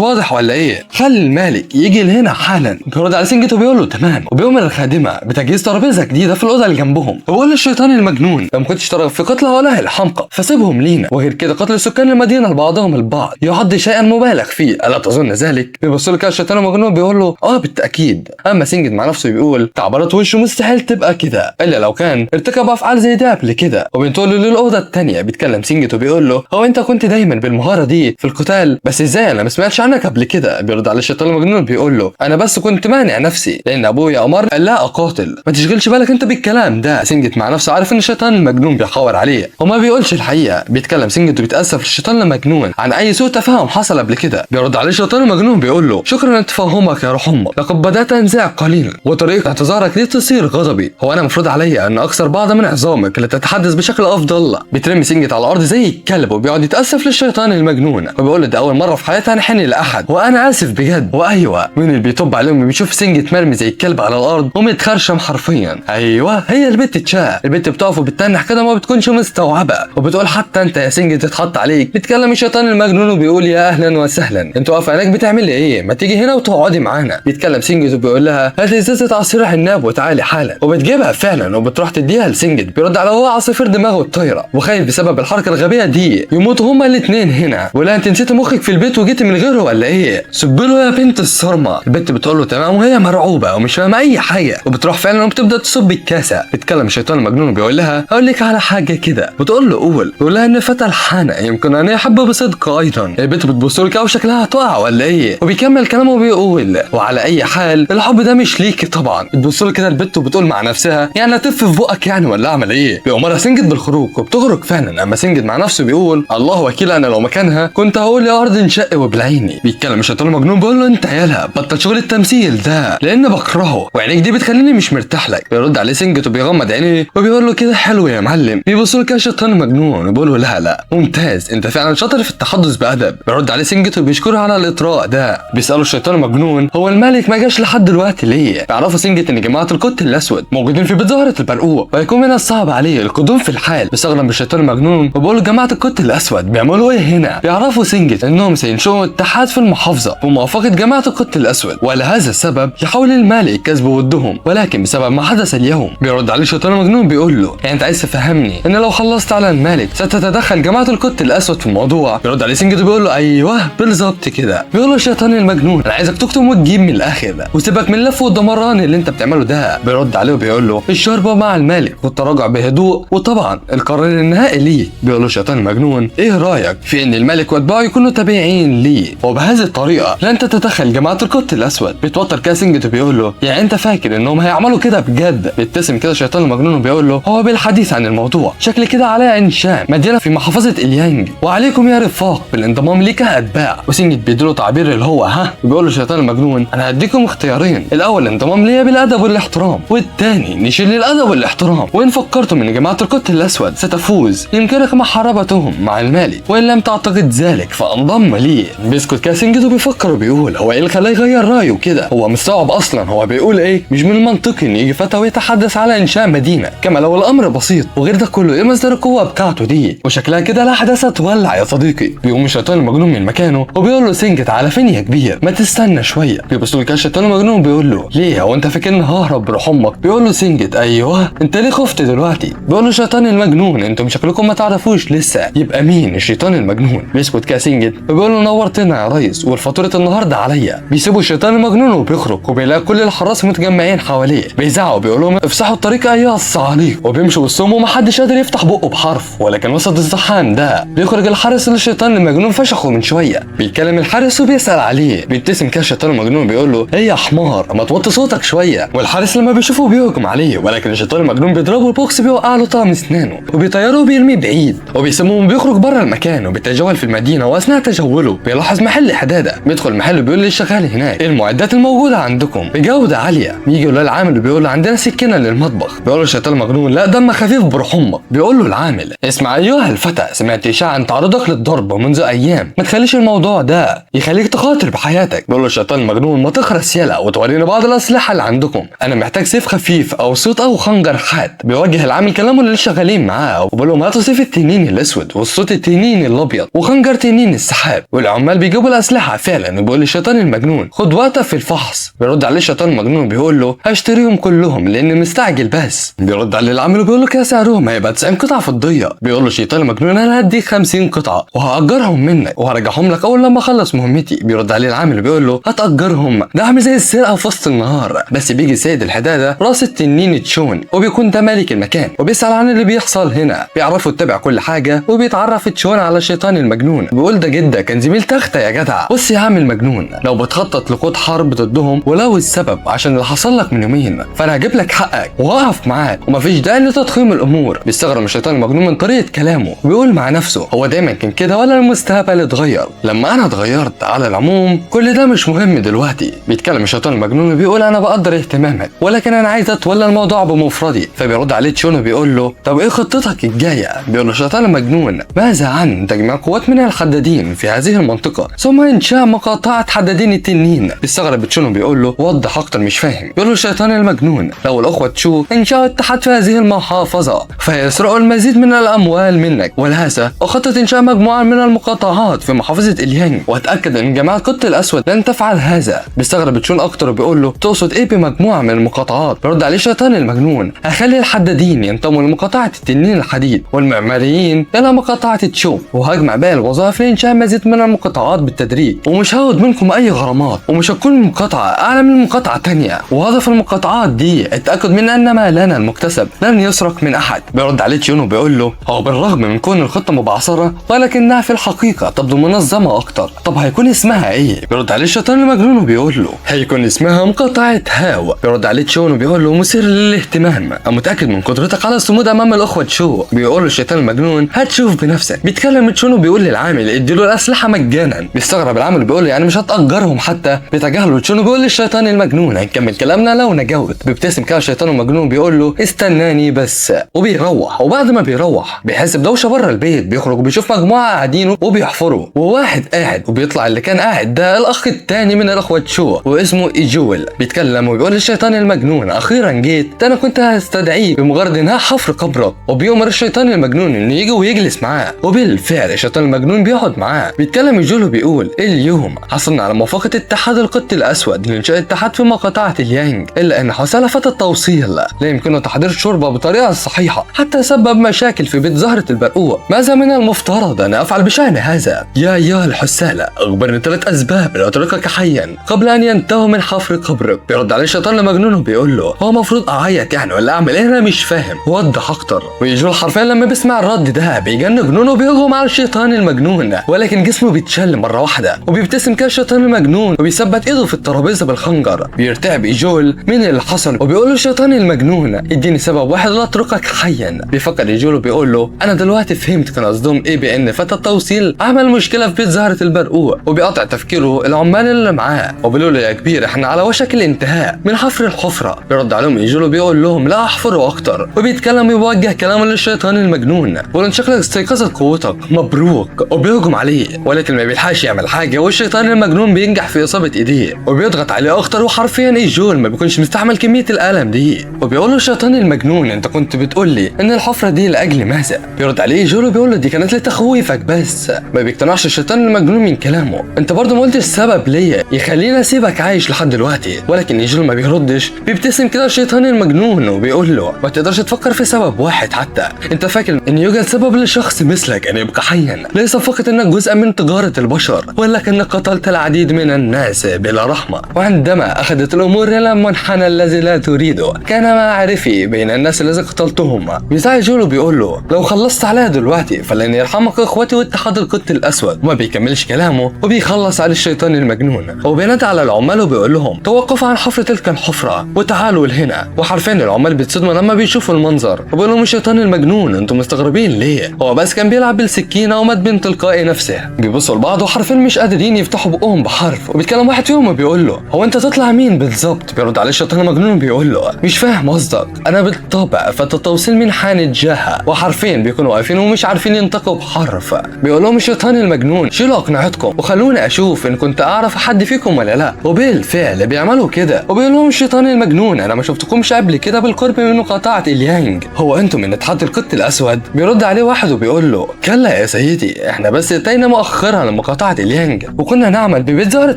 واضح ولا ايه؟ خلي المالك يجي لهنا حالا. بيرد على سنجد وبيقول له تمام. وبيؤمر الخادمه بتجهيز ترابيزه جديده في الاوضه اللي جنبهم. وبيقول للشيطان المجنون لو ما كنتش ترغب في قتل هؤلاء الحمقى فسيبهم لينا، وغير كده قتل سكان المدينه لبعضهم البعض يعد شيئا مبالغ فيه، الا تظن ذلك؟ بيبص له كده الشيطان المجنون بيقول له بالتاكيد. اما سنجد مع نفسه بيقول تعبيرات وشه مستحيل تبقى كده الا لو كان ارتكب افعال زي ده قبل كده. وبينتقل له للاوضه الثانيه. بيتكلم سنجد وبيقول له هو انت كنت دايما بالمهاره دي في القتال، بس ازاي انا ما سمعتش عنك قبل كده؟ بيرد على الشيطان المجنون بيقول له انا بس كنت مانع نفسي لان ابويا امر لا اقاتل. ما تشغلش بالك انت بالكلام ده. سنجد مع نفسه عارف ان الشيطان المجنون بيحاور عليه وما بيقولش الحقيقه. بيتكلم سنجد وبيتاسف للشيطان المجنون عن اي سوء تفاهم حصل قبل كده. بيرد عليه الشيطان المجنون بيقول له شكرا لتفهمك يا روح امك، لقد بدات انزعج قليلا وطريقه اعتذارك لي تصير غضبي. هو انا المفروض عليا ان اكسر بعض من عظامك لتتحدث بشكل افضل؟ بيترمي سنجد على الارض زي الكلب وبيقعد يتاسف للشيطان المجنون وبيقول له ده اول مره في حياتي انحني لاحد وانا اسف بجد. وايوه مين اللي بيطب عليهم بيشوف سنجد مرمي زي الكلب على الارض ومتخرشم حرفيا؟ ايوه هي البت تشا. البت بتقف وبتتنح كده ما بتكونش مستوعبه وبتقول حتى انت يا سنجد تتحط عليك. بيتكلم الشيطان المجنون وبيقول يا اهلا وسهلا، انت واقفه هناك بتعملي ايه؟ ما تيجي هنا وتقعدي معانا. بيتكلم سنجد وبيقول لها هات ازازه عصير عناب وتعالي حالا. وبتجيبها فعلا وبتروح تديها لسنجد. بيرد على هو عصافير دماغه الطايره وخايف بسبب الحركه الغبيه دي يموتوا هما الاثنين هنا. ولا انت نسيتي مخك في البيت وجيتي من غيره ولا ايه؟ سب له يا بنت الصرمه. البنت بتقول له تمام وهي مرعوبه ومش فاهمه اي حاجه وبتروح فعلا وبتبدا تصب الكاسه. بيتكلم الشيطان المجنون وبيقول لها اقول لك على حاجه كده. بتقول له قول. بيقول لها ان فتى الحانه يمكن ان يحب بصدق ايضا. البنت بتبص له كده وشكلها هتقع ولا ايه؟ وبيكمل كلامه وبيقول وعلى اي حال الحب ده مش ليكي طبعا. بتبص له كده البنت وبتقول مع نفسها يعني هتف في بقك يعني ولا اعمل ايه؟ بيأمرها سنجد بالخروج وبتخرج فعلا. اما سنجد مع نفسه بيقول الله وكيل انا لو مكانها كنت هقول يا ارض انشق وبلعيني. بيتكلم الشيطان المجنون بيقول له انت يالا بطل شغل التمثيل ده لان بكرهه وعينيك دي بتخليني مش مرتاح لك. بيرد عليه سنجد وبيغمض عينيه وبيقول له كده حلو يا معلم. بيبص له كده الشيطان المجنون وبيقول له لا ممتاز انت فعلا شاطر في التحدث بادب. بيرد عليه سنجد وبيشكره على الاطراء ده. بيساله الشيطان المجنون هو الملك ما جاش لحد دلوقتي ليه؟ بيعرفوا سنجد ان جماعه القط الاسود موجودين في بيت زهره البرقوق ويكون من الصعب عليه القدوم في الحال. بيستغرب الشيطان المجنون وبيقول له جماعه القط الاسود بيعملوا ايه هنا؟ بيعرفوا سنجد انهم سينشئوا اتحاد في المحافظه بموافقه جماعه القط الاسود ولهذا السبب يحاول الملك كسب ودهم، ولكن بسبب ما حدث اليوم. بيرد عليه الشيطان المجنون بيقول له يعني انت عايز تفهمني ان لو خلصت على الملك ستتدخل جماعه القط الاسود في الموضوع؟ بيرد عليه سنجد وبيقول له ايوه بالظبط كده. بيقول له الشيطان المجنون انا عايزك تكتم وتجيب من الاخر وسيبك من اللف والدمران اللي انت بتعمله ده. بيرد عليه وبيقول له الشربه مع الملك والتراجع بهدوء وطبعا القرار النهائي ليه. بيقول له الشيطان المجنون ايه رايك في ان الملك واتباعه يكونوا تابعين ليه وبهذه الطريقه لن تتدخل جماعه القط الاسود؟ بيتوتر كده سنجد وبيقول له يعني انت فاكر انهم هيعملوا كده بجد؟ بيبتسم كده الشيطان المجنون وبيقول له هو بالحديث عن الموضوع شكل كده عليها انشاء مدينه في محافظه اليانج وعليكم يا رفاق بالانضمام لي كاتباع. وسنجد بيديله تعبير اللي هو بيقول له الشيطان المجنون انا هديكم اختيارين، الاول انضمام ليا بالادب والاحترام والثاني نشيل الادب والاحترام. وان فكرتم ان جماعه القط الاسود ستفوز يمكنك محاربتهم مع المالك وان لم تعتقد ذلك فانضم لي. بيسكت كده سنجد وبيفكر وبيقول هو ايه اللي خلاه يغير رايه كده؟ هو مستوعب اصلا هو بيقول ايه؟ مش من المنطقي ان يجي فتى ويتحدث على انشاء مدينه كما لو الامر بسيط. وغير ده كله ايه مصدر القوه بتاعته دي؟ وشكلها وبعد كده الاحداث هتولع يا صديقي. بيقوم الشيطان المجنون من مكانه وبيقول له سنجت على فين يا كبير؟ ما تستنى شويه. بيبص له الشيطان المجنون بيقول له ليه؟ هو انت فاكرني ههرب بروح امك؟ بيقول له سنجت ايوه انت ليه خفت دلوقتي؟ بيقول له الشيطان المجنون انتم شكلكم ما تعرفوش لسه. يبقى مين الشيطان المجنون؟ بيسكت كده سنجت وبيقول له نورتنا يا ريس والفاتوره النهارده عليا. بيسيبوا الشيطان المجنون وبيخرج وبيلاقي كل الحراس متجمعين حواليه بيزعقوا بيقولوا لهم افسحوا الطريق ايها الصعاليق، وبيمشوا وسطهم ومحدش قادر يفتح بقه بحرف. ولكن وسط الزحام ده بيخرج الحارس اللي الشيطان المجنون فشخه من شويه. بيتكلم الحارس وبيسال عليه. بيبتسم كده الشيطان المجنون بيقول له ايه يا حمار ما توطي صوتك شويه. والحارس لما بيشوفه بيهجم عليه، ولكن الشيطان المجنون بيضربه البوكس بيوقع له طعم اسنانه وبيطيره وبيرميه بعيد. وبيسموه بيخرج بره المكان وبيتجول في المدينه. واثناء تجوله بيلاحظ محل حداده. بيدخل المحل وبيقول للشغال هناك المعدات الموجوده عندكم بجوده عاليه. يجي له العامل وبيقول له عندنا سكينه للمطبخ. بيقول له الشيطان المجنون لا دم خفيف بروح امك. بيقول له العامل اسمع ايها الفتى، سمعت اشاعه عن تعرضك للضرب منذ ايام، ما تخليش الموضوع ده يخليك تخاطر بحياتك. بيقول له الشيطان المجنون ما تخرس يلا وتوريني بعض الاسلحه اللي عندكم، انا محتاج سيف خفيف او صوت او خنجر حاد. بيوجه العامل كلامه للشغالين معاه وبيقول لهم هاتوا سيف التنين الاسود والصوت التنين الابيض وخنجر تنين السحاب. والعمال بيجيبوا الاسلحه فعلا. وبيقول للشيطان المجنون خد وقتك في الفحص. بيرد عليه الشيطان المجنون بيقول له هشتريهم كلهم لاني مستعجل بس. بيرد عليه العامل وبيقول له كده سعرهم هيبقى 90 قطعه فضيه. بيقول له الشيطان المجنون انا هديك 50 قطعه وهاجرهم منك وهرجعهم لك اول لما اخلص مهمتي. بيرد عليه العامل وبيقول له هتاجرهم؟ ده عامل زي السرقه في وسط النهار. بس بيجي سيد الحداده راس التنين تشون وبيكون ده مالك المكان وبيسال عن اللي بيحصل هنا. بيعرفوا يتابع كل حاجه وبيتعرف تشون على الشيطان المجنون. بيقول ده جده كان زميل تخته يا جدع. بص يا عم المجنون لو بتخطط لخوض حرب ضدهم ولو السبب عشان اللي حصل لك من يومين فانا هجيب لك حقك وهقف معاك ومفيش داعي لتضخيم الامور. بيستغرب الشيطان المجنون من طريقه كلامه وبيقول مع نفسه هو دايما كان كده ولا المستقبل اتغير؟ لما انا اتغيرت على العموم كل ده مش مهم دلوقتي. بيتكلم الشيطان المجنون وبيقول انا بقدر اهتمامك ولكن انا عايز اتولى الموضوع بمفردي. فبيرد عليه تشون وبيقول له طب ايه خطتك الجايه؟ بيقول له الشيطان المجنون ماذا عن تجميع قوات من الحدادين في هذه المنطقه ثم انشاء مقاطعه حدادين التنين؟ بيستغرب تشون وبيقول له وضح اكتر مش فاهم. بيقول له الشيطان المجنون لو الاخوه تشو انشاوا اتحاد في هذه المحافظه فيسرقوا المزيد من الاموال منك، ولهذا اخطط انشاء مجموعه من المقاطعات في محافظه اليانج واتاكد ان جماعه القط الاسود لن تفعل هذا. بيستغرب تشون اكتر وبيقول له تقصد ايه بمجموعه من المقاطعات؟ بيرد عليه الشيطان المجنون هخلي الحدادين ينتموا لمقاطعه التنين الحديد والمعماريين الى مقاطعه تشو وهجمع باقي الوظائف لانشاء مزيد من المقاطعات بالتدريج ومش هاخد منكم اي غرامات ومش هتكون مقاطعه اعلى من مقاطعه تانية. وهدف المقاطعات دي اتاكد من ان مالنا المكتسب لن يسرق من احد. بيرد عليه تشون وبيقول له هو بالرغم من كون الخطه مبعثره ولكنها في الحقيقه تبدو منظمه اكتر. طب هيكون اسمها ايه؟ بيرد عليه الشيطان المجنون وبيقول له هيكون اسمها مقاطعه هاو. بيرد عليه تشون وبيقول له مثير للاهتمام، انا متاكد من قدرتك على الصمود امام الاخوه تشو. بيقول له الشيطان المجنون هتشوف بنفسك. بيتكلم تشون وبيقول للعامل اديله الاسلحه مجانا. بيستغرب العامل وبيقول له يعني مش هتاجرهم حتى؟ بيتجاهل تشون وبيقول للشيطان المجنون هنكمل كلامنا لو نجاوب. بيبتسم كده الشيطان المجنون بيقول له استناني بس وبيروح. وبعد ما بيروح بيحس بدوشه بره البيت. بيخرج وبيشوف مجموعه قاعدين وبيحفروا وواحد قاعد وبيطلع اللي كان قاعد ده الاخ الثاني من الاخوه تشو واسمه ايجول. بيتكلم وبيقول للشيطان المجنون اخيرا جيت، ده انا كنت هستدعيك بمجرد انها حفر قبرك. وبيؤمر الشيطان المجنون انه يجي ويجلس معاه وبالفعل الشيطان المجنون بيقعد معاه. بيتكلم ايجول وبيقول اليوم حصلنا على موافقه اتحاد القط الاسود لانشاء اتحاد في مقاطعه اليانج، الا ان حسلفه التوصيل لا يمكنه تحضير الشوربه بطريقه صحيحه حتى سبب مشاكل في بيت زهره البرقوق. ماذا من المفترض ان افعل بشان هذا؟ يا ايها الحساله اخبرني 3 اسباب لاتركك حيا قبل ان ينتهوا من حفر قبرك. بيرد عليه الشيطان المجنون وبيقول له هو المفروض اعيط يعني ولا اعمل ايه؟ انا مش فاهم، وضح اكتر. ويجول حرفيا لما بيسمع الرد ده بيجن جنون وبيهجم على الشيطان المجنون ولكن جسمه بيتشل مره واحده. وبيبتسم كده الشيطان المجنون وبيثبت ايده في الترابيزه بالخنجر. بيرتعب ايجول من اللي حصل وبيقول له الشيطان المجنون اديني سبب واحد لاتركك حيا. بيفكر ايجول وبيقول له انا دلوقتي فهمت كان قصدهم ايه بان فتى التوصيل عمل مشكله في بيت زهره البرقوق. وبيقطع تفكيره العمال اللي معاه وبيقولوا له يا كبير احنا على وشك الانتهاء من حفر الحفره. بيرد عليهم ايجول وبيقول لهم لا احفروا اكتر. وبيتكلم يوجه كلامه للشيطان المجنون بيقول ان شكلك استيقظت قوتك مبروك. وبيهجم عليه ولكن ما بيلحقش يعمل حاجه والشيطان المجنون بينجح في اصابه ايديه وبيضغط عليه اكتر. وحرفيا ايجول ما بيكونش مستحمل كميه الالم دي. وبيقول له الشيطان المجنون انت كنت بتقول لي ان الحفره دي لاجل ماذا؟ بيرد عليه جولو بيقول له دي كانت لتخويفك بس. ما بيقتنعش الشيطان المجنون من كلامه. انت برضه ما قلتش السبب ليا يخليني اسيبك عايش لحد دلوقتي. ولكن جولو ما بيردش، بيبتسم كده الشيطان المجنون وبيقول له ما تقدرش تفكر في سبب واحد حتى. انت فاكر ان يوجد سبب لشخص مثلك ان يبقى حيا، ليس فقط انك جزء من تجارة البشر، ولكنك قتلت العديد من الناس بلا رحمة. وعندما اخذت الامور الى المنحنى الذي لا تريده، كان معرفي بين الناس الذين قتلتهم. بيزعل جولو بيقول له لو خلصت عليها دلوقتي فلن يرحمك اخوتي واتحاد القط الاسود. وما بيكملش كلامه وبيخلص على الشيطان المجنون، وبينادي على العمال وبيقول لهم توقفوا عن حفر تلك الحفرة وتعالوا لهنا. وحرفيا العمال بيتصدموا لما بيشوفوا المنظر، وبيقول لهم الشيطان المجنون انتم مستغربين ليه؟ هو بس كان بيلعب بالسكينة ومات من تلقاء نفسه. بيبصوا لبعض وحرفيا مش قادرين يفتحوا بقهم بحرف. وبيتكلم واحد فيهم وبيقول له هو انت تطلع مين بالظبط؟ بيرد عليه الشيطان المجنون وبيقول له مش فاهم قصدك، انا بالطبع فتتوصيل من حان جاها. وحرفيا بيكونوا واقفين ومش عارفين ينطقوا بحرف. بيقول لهم الشيطان المجنون شيلوا اقنعتكم وخلوني اشوف ان كنت اعرف حد فيكم ولا لا. وبالفعل بيعملوا كده. وبيقول لهم الشيطان المجنون انا ما شفتكمش قبل كده بالقرب من مقاطعة اليانج، هو انتم من اتحاد القط الاسود؟ بيرد عليه واحد وبيقول له كلا يا سيدي، احنا بس اتينا مؤخرا لمقاطعة اليانج وكنا نعمل ببيت زهرة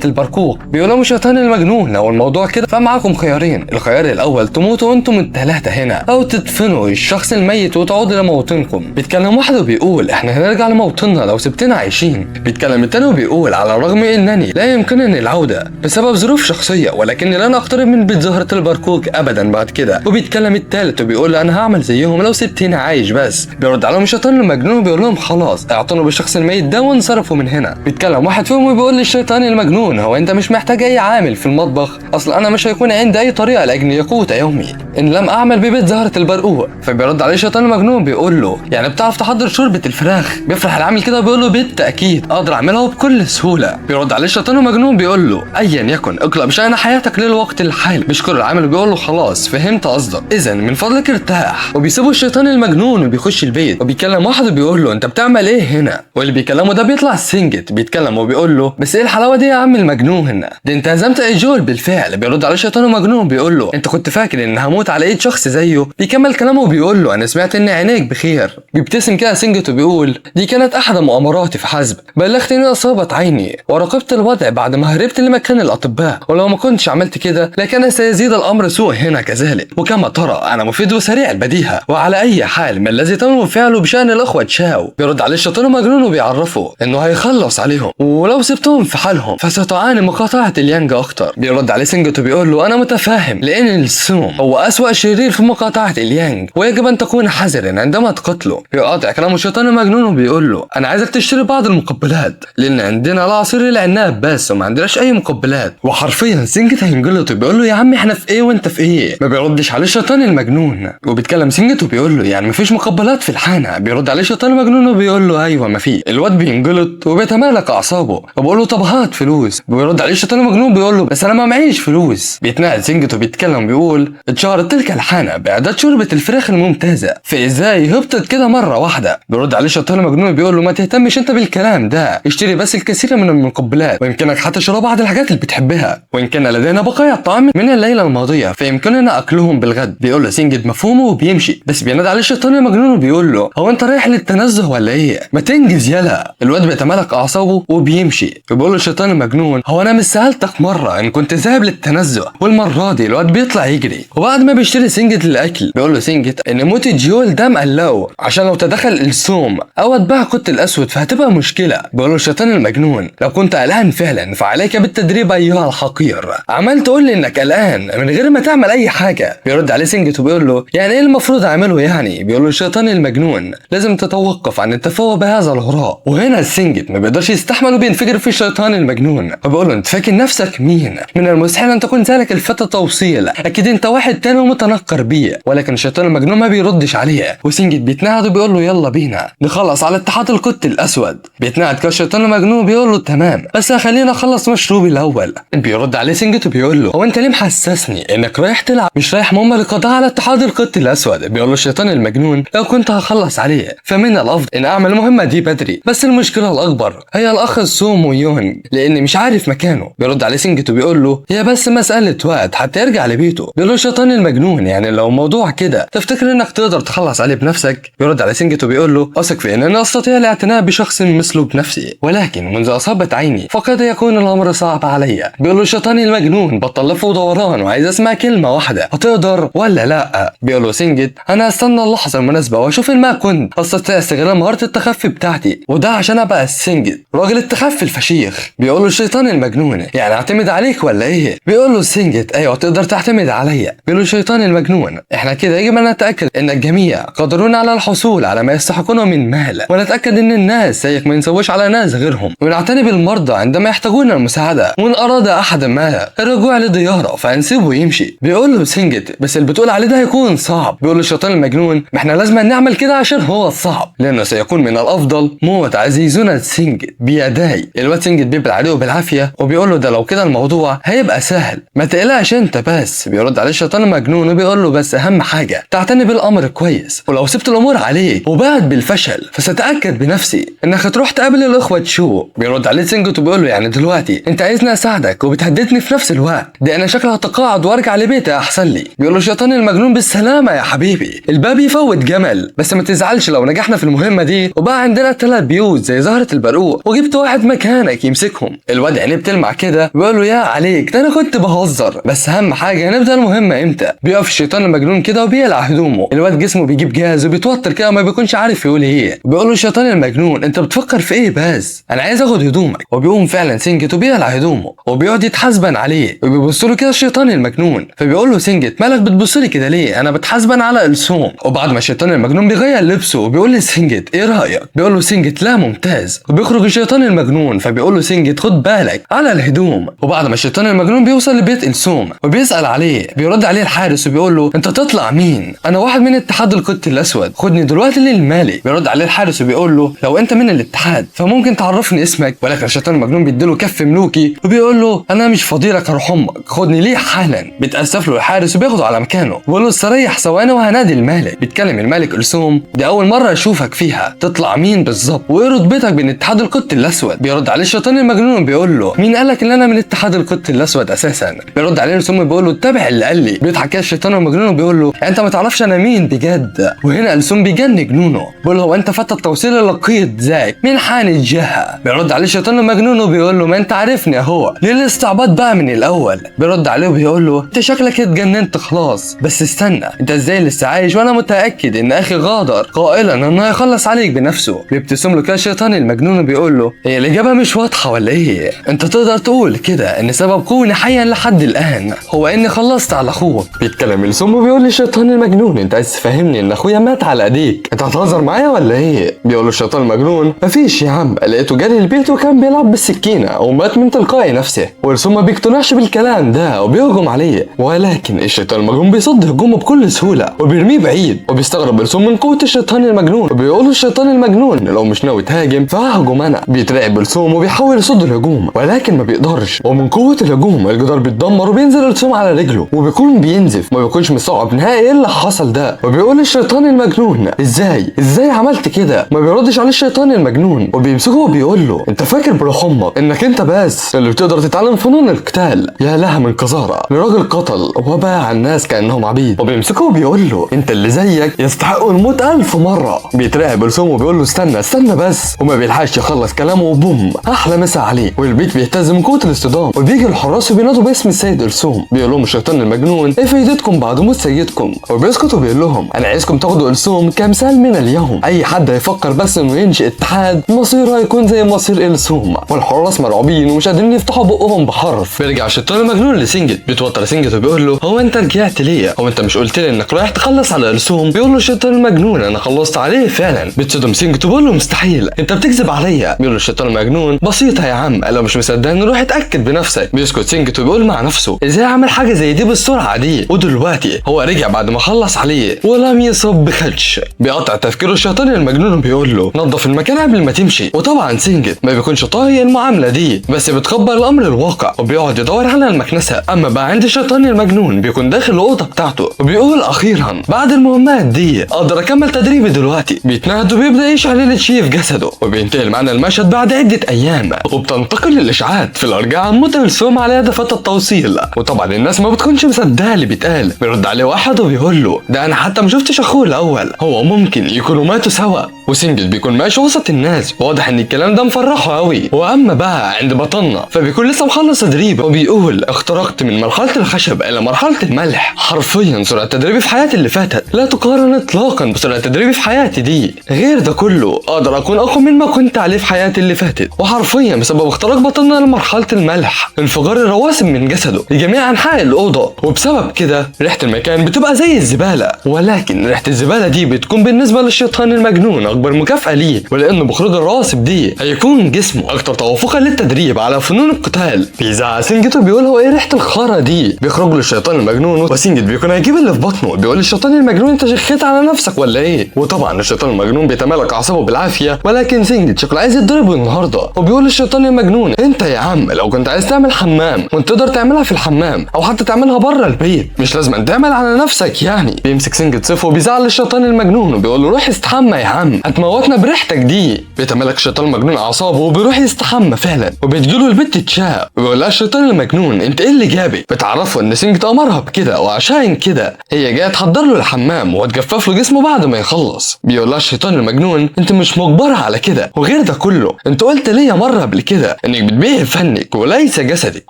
البرقوق. بيقول لهم الشيطان المجنون لو الموضوع كده فمعاكم خيارين، الخيار الاول تموتوا انتم الثلاثة هنا، او تدفنوا الشخص الميت وتعودوا لموطنكم. بيتكلم واحد وبيقول احنا هنرجع لموطننا لو سبتنا عايشين. بيتكلم التاني وبيقول على الرغم انني لا يمكنني العودة بسبب ظروف شخصية، ولكني لن اقترب من بيت زهرة البرقوق ابدا بعد كده. وبيتكلم التالت وبيقول انا هعمل زيهم لو سبتني عايش بس. بيرد عليهم الشيطان المجنون وبيقول لهم خلاص اعتنوا بالشخص الميت ده وانصرفوا من هنا. بيتكلم واحد فيهم وبيقول للشيطان المجنون هو انت مش محتاج اي عامل في المطبخ، اصلا انا مش هيكون عندي اي طريقة لاجل يقوت يومي ان لم اعمل ببيت زهرة البرقوق. فبيرد عليه الشيطان المجنون بيقول له يعني بتعرف تحضر شوربة الفراخ؟ بيفرح العامل كده وبيقول له بالتاكيد اقدر اعملها بكل سهولة. بيرد عليه الشيطان المجنون بيقول له ايا يكن اقلب بشأن حياتك للوقت الحالي. بيشكر العامل وبيقول له خلاص فهمت قصدك، اذا من فضلك ارتاح. وبيسيبوا الشيطان المجنون وبيخش البيت. وبيكلم واحد وبيقول له انت بتعمل ايه هنا؟ واللي بيكلمه ده بيطلع سينجت بيتكلم وبيقول له بس ايه الحلاوه دي يا عم المجنون؟ ده انت هزمت ايجول بالفعل. بيرد عليه الشيطان المجنون بيقول له انت كنت فاكر ان هموت على ايد شخص زيه؟ بيكمل كلامه وبيقول له انا سمعت ان عينيك بخير. بيبتسم كده سينجت وبيقول دي كانت احد مؤامراتي فحسب، بلغت اني اصابت عيني وراقبت الوضع بعد ما هربت لمكان الاطباء، ولو ما كنتش عملت كده لكان سيزيد الامر سوء هنا كذلك. وكما ترى انا مفيد وسريع البديهه، وعلى اي حال ما الذي تم فعله بشان الاخوه تشاو؟ بيرد عليه الشيطان المجنون وبيعرفه انه هيخلص عليهم ولو سبتهم في حالهم فستعاني مقاطعه اليانج اكتر. بيرد عليه سينجت وبيقول له انا متفاهم لان السوم هو اسوأ شرير في مقاطعه اليانج ويجب ان تكون حذرا عندما تقتله. بيقاطع كلامه الشيطان المجنون وبيقول له انا عايزك تشتري بعض المقبلات لان عندنا العصير العناب بس وما عندناش اي مقبلات. وحرفيا سينجت هينجلط وبيقول له يا عم احنا في ايه وانت في ايه؟ ما بيردش عليه الشيطان المجنون. وبيتكلم سينجت وبيقول له يعني مفيش مقبلات في الحانه؟ بيرد عليه الشيطان المجنون وبيقول له ايوه ما في. الواد بينجلط وبيتمالك اعصابه وبيقول له طب هات فلوس. بيرد عليه الشيطان المجنون بيقول له بس انا ما معيش فلوس. بيتنقل سينجت وبيتكلم بيقول اتشهرت تلك الحانه باعداد شوربه الفراخ الممتازه، فازاي هبطت كده مره واحده؟ بيرد عليه الشيطان المجنون بيقول له ما تهتمش انت بالكلام ده، اشتري بس الكثير من المقبلات ويمكنك حتى شراء بعض الحاجات اللي بتحبها، وان كان لدينا بقايا طعام من الليله الماضيه فيمكننا اكلهم بالغد. بيقول له سينجت مفهومه وبيمشي. بس بينادي عليه الشيطان المجنون وبيقول له هو انت رايح للتنزه ولا ايه؟ ما تنجز يلا. الواد بيتمالك اعصابه وبيمشي. بيقول له الشيطان المجنون هو انا مش سالتك مره ان كنت ذاهب للتنزه؟ والمره دي الواد بيطلع يجري. وبعد ما بيشتري سينجت الاكل بيقول له سينجت ان موت جيول ده مقلقه عشان لو تدخل السوم او اتباع القط الاسود فهتبقى مشكله. بيقول له الشيطان المجنون لو كنت قلقان فعلا فعليك بالتدريب ايها الحقير، عمال تقول لي انك قلقان من غير ما تعمل اي حاجه. بيرد عليه سينجت وبيقول له يعني ايه المفروض اعمله يعني؟ بيقول له الشيطان المجنون لازم تتوقف عن التفاؤل بهذا الهراء. وهنا السينجت ما بيقدرش يستحمل وبينفجر في الشيطان المجنون وبيقول له انت فاكر نفسك مين؟ من المستحيل ان تكون ذلك الفتى توصيل، اكيد انت واحد تاني ومتنكر بيه. ولكن الشيطان المجنون ما بيردش عليه. وسينجت بيتنهد وبيقول له يلا بينا نخلص على اتحاد القط الاسود. بيتنهد كده الشيطان المجنون وبيقول له تمام بس خلينا اخلص مشروبي الاول. بيرد عليه سينجت وبيقول له هو انت ليه محسسني انك رايح تلعب مش رايح مهمه للقضاء على اتحاد القط الاسود؟ بيقول له الشيطان المجنون لو كنت هخلص عليه فمن الافضل ان اعمل المهمه دي بدري، بس المشكله الاكبر هي الاخ سومو يون لاني مش عارف مكانه. بيرد عليه سينجت وبيقول له هي بس مساله وقت حتى يرجع لبيته. بيقول له الشيطان المجنون يعني لو الموضوع كده تفتكر انك تقدر تخلص عليه بنفسك؟ بيرد عليه سينجت سينجيتو بيقول له اثق في انني استطيع الاعتناء بشخص مثله بنفسي، ولكن منذ اصابت عيني فقد يكون الامر صعب علي. بيقول له الشيطان المجنون بطل لف ودوران وعايز اسمع كلمه واحده، هتقدر ولا لا؟ بيقول له سينجيت انا استنى اللحظه المناسبه واشوف ان ما كنت استطيع استغلال مهاره التخفي بتاعتي، وده عشان ابقى سينجيت راجل التخفي الفشيخ. بيقول له الشيطان المجنون يعني اعتمد عليك ولا ايه؟ بيقول له سينجيت ايوه تقدر تعتمد عليا. بيقول له الشيطان المجنون احنا كده يجب ان نتاكد ان الجميع قادرون على الحصول على ما يستحقونه من مال، ونتاكد ان الناس زيك ما ينسوش على ناس غيرهم، ونعتني بالمرضى عندما يحتاجون المساعده، وان اراد احد ما الرجوع للدياره فنسيبه يمشي. بيقول له سينجيت بس اللي بتقول عليه ده هيكون صعب. بيقول له الشيطان المجنون ما احنا لازم نعمل كده عشان هو الصعب، لانه سيكون من الافضل موت عزيزنا سينجيت بيداي. الواد سينجيت بيبعد عليه بالعافيه وبيقول له ده لو كده الموضوع هيبقى سهل، ما تقلقش انت بس. بيرد عليه الشيطان المجنون وبيقول له بس اهم حاجه تعتني بالامر كويس، ولو سبت الامور عليك وبعد بالفشل فستاكد بنفسي انك تروح تقابل الاخوه تشو. بيرد عليه سينجيت وبيقول له يعني دلوقتي انت عايزني اساعدك وبتهددني في نفس الوقت؟ ده انا شكلي هتقاعد وارجع لبيتي احسن لي. بيقول له الشيطان المجنون بالسلامه يا حبيبي، الباب يفوت جمل، بس ما تزعلش لو نجحنا في المهمه دي وبقى عندنا 3 بيوت زي زهره البرقوق وجبت واحد مكانك يمسكهم. الواد عينيه بتلمع كده بيقول له يا عليك ده انا كنت بهزر، بس اهم حاجه نبدا المهمه امتى. بيقف الشيطان المجنون كده وبيقلع هدومه، الواد جسمه بيجيب جاز وبيتوتر كده ما بيكونش عارف يقول ايه. بيقول له الشيطان المجنون انت بتفكر في ايه بس؟ انا عايز اخد هدومك. وبيقوم فعلا سينجيت وبيقلع هدومه وبيقعد يتحاسبن عليه، وبيبص له كده الشيطان المجنون، فبيقول له سينجيت مالك بتبص لي كده ليه؟ انا بتحاسبن على السوم. وبعد ما الشيطان المجنون بيغير لبسه وبيقول لسينجيت ايه رايك؟ بيقول له سينجيت لا ممتاز. وبيخرج الشيطان المجنون فبيقول له سينجيت خد بالك على الهدوم. وبعد ما الشيطان المجنون بيوصل لبيت السوم وبيسال عليه، بيرد عليه الحارس وبيقول له انت تطلع مين؟ انا واحد من اتحاد القط الاسود، خدني دلوقتي للمالك. بيرد عليه الحارس وبيقول له لو انت من الاتحاد فممكن تعرفني اسمك، ولكن الشيطان المجنون بيديله كف ملوكي وبيقول له انا مش فضيلك اروح امك، خدني ليه حالا. بيتاسف له الحارس وبياخده على مكانه وبيقول له استريح ثواني وهنادي المالك. بيتكلم الملك السوم دي اول مره اشوفك فيها، تطلع مين بالظبط وايه رتبتك بين اتحاد القط الاسود؟ بيرد عليه الشيطان المجنون وبيقول له مين قالك ان انا من اتحاد القط الاسود اساسا؟ بيرد عليه السوم بيقول له اتبع اللي قال لي. بيضحك كده الشيطان المجنون وبيقول له انت ما تعرفش انا مين بجد. وهنا السوم بيجن جنونه بيقول له هو انت فتى التوصيل اللقيط ازاي من حان الجهه؟ بيرد عليه الشيطان المجنون وبيقول له ما انت عارفني اهو، ليه الاستعباط بقى من الاول؟ بيرد عليه وبيقول له انت شكلك اتجننت خلاص، بس استنى انت ازاي لسه عايش وانا متاكد ان اخي غادر قائلا انه هيخلص عليك بنفسه. بيبتسم له كده الشيطان المجنون وبيقول له هي الاجابه مش واضحه ولا ايه؟ انت تقدر تقول كده ان سبب كوني حيا لحد الان هو اني خلصت على اخوك. بيتكلم السم وبيقول للشيطان المجنون انت عايز تفهمني ان اخويا مات على ايديك، انت هتهزر معايا ولا ايه؟ بيقول له الشيطان المجنون مفيش يا عم، لقيته جالي البيت وكان بيلعب بالسكينه ومات من تلقاء نفسه. والسم ما بيقتنعش بالكلام ده وبيهجم عليه، ولكن الشيطان المجنون بيصد هجومه بكل سهوله وبيرميه بعيد. وبيستغرب السم من قوه الشيطان المجنون وبيقول له الشيطان المجنون لو مش ناوي تهاجم فههجم انا. بيترعب السم وبيحاول يصد الهجوم ولكن ما بيقدرش، ومن قوه الهجوم الجدار بيتدمر وبينزل السم على رجله وبيكون بينزف، ما بيكونش مستوعب نهائي ايه اللي حصل ده. وبيقول الشيطان المجنون ازاي عملت كده؟ ما بيردش عليه الشيطان المجنون وبيمسكه وبيقول له انت فاكر بروح امك انك انت بس اللي بتقدر تتعلم فنون القتال؟ يا لها من قذاره لراجل قتل وباع الناس كانهم عبيد. وبيمسكه وبيقول له انت اللي زيك يستحقوا الموت 1000 مره. بيترعب السم وبيقول له استنى بس، وما بيلحقش يخلص كلامه وبوم احلى مسا عليه. والبيت بيهتز من قوه الاصطدام وبيجي الحراس وبينادوا باسم السيد السوم. بيقول لهم الشيطان المجنون ايه فايدتكم بعد موت سيدكم؟ وبيسكت وبيقول لهم انا عايزكم تاخدوا السوم كمثال من اليوم، اي حد هيفكر بس انه ينشئ اتحاد مصيره هيكون زي مصير السوم. والحراس مرعوبين ومش قادرين يفتحوا بقهم بحرف. بيرجع الشيطان المجنون لسينجيت بيتوتر سينجيت وبيقول له هو انت رجعت ليه؟ هو انت مش قلت لي انك رايح تخلص على السوم؟ بيقول له الشيطان المجنون انا خلصت عليه فعلا. بيتصدم سينجيت وبيقول له مستحيل انت بتكذب عليا. بيقول له الشيطان المجنون بسيطه يا عم، لو مش مصدقني روح اتاكد بنفسك. بيسكت سينجيت وبيقول مع نفسه ازاي عمل حاجه زي دي بالسرعه دي؟ ودلوقتي هو رجع بعد ما خلص عليه ولم يصب بخدش. بيقطع تفكيره الشيطان المجنون وبيقول له نظف المكان قبل ما تمشي. وطبعا سينجيت ما بيكونش طايق المعامله دي بس بيتقبل الامر الواقع وبيقعد يدور على المكنسه. اما بقى عند الشيطان المجنون بيكون داخل الاوضه بتاعته وبيقول اخيرا بعد المهمات دي اقدر اكمل تدريبي دلوقتي. بيتنهد وبيبدا يشعل التشيف جسده. وبينتهي معنا المشهد بعد عده ايام وبتنتقل الاشاعات في الارجاء عن موت السوم على يد فتى التوصيل. وطبعا الناس ما بتكونش مصدقه اللي بيتقال. بيرد عليه واحد وبيقول له ده انا حتى ما شفتش اخوه الاول، هو ممكن يكونوا ماتوا سوا، وسنجد بيكون ماشي وسط الناس، واضح ان الكلام ده مفرحه قوي. واما بقى عند بطلنا فبيكون لسه مخلص تدريب وبيقول اخترقت من مرحله الخشب الى مرحله الملح، حرفيا سرعه تدريبي في حياتي اللي فاتت لا تقارن اطلاقا بسرعه تدريبي في حياتي دي. غير ده كله اقدر اكون اقوى مما كنت عليه في حياتي اللي فاتت، وحرفيا بسبب اختراق بطلنا لمرحله الملح انفجار الرواسب من جسده لجميع انحاء الاوضه، وبسبب كده ريحه المكان بتبقى زي الزباله، ولكن ريحه الزباله دي بتكون بالنسبه للشيطان المجنون اكبر مكافاه ليه، ولانه بخروج الرواسب دي هيكون جسمه اكتر توافقا للتدريب على فنون القتال. بيزعق سنجد وبيقول هو ايه ريحه الخرا دي؟ بيخرج له الشيطان المجنون، وسنجد بيكون هيجيب اللي في بطنه، بيقول للشيطان المجنون انت شخيت على نفسك ولا ايه؟ وطبعا الشيطان المجنون بيتمالك اعصابه بالعافيه، ولكن سنجد شكله عايز يتضرب النهارده، وبيقول للشيطان المجنون انت يا عم لو كنت عايز تعمل حمام كنت تقدر تعملها في الحمام او حتى تعملها بره البيت، مش لازم تعمل على نفسك يعني. بيمسك سنجد سيفه وبيزعل الشيطان المجنون وبيقول له روح استحمى يا عم هتموتنا بريحتك دي. بيتمالك الشيطان المجنون اعصابه وبيروح يستحمى فعلا، وبتجيله البت تشاء وبيقول لها الشيطان المجنون انت ايه اللي جابك؟ بتعرفه ان سنجد امرها بكده، وعشان كده هي جايه تحضر له الحمام وتجفف له جسمه بعد ما يخلص. بيقول لها الشيطان المجنون انت مش مجبره على كده، وغير ده كله انت قلت ليا مره قبل كده انك بتبيعي فنك وليس جسدك،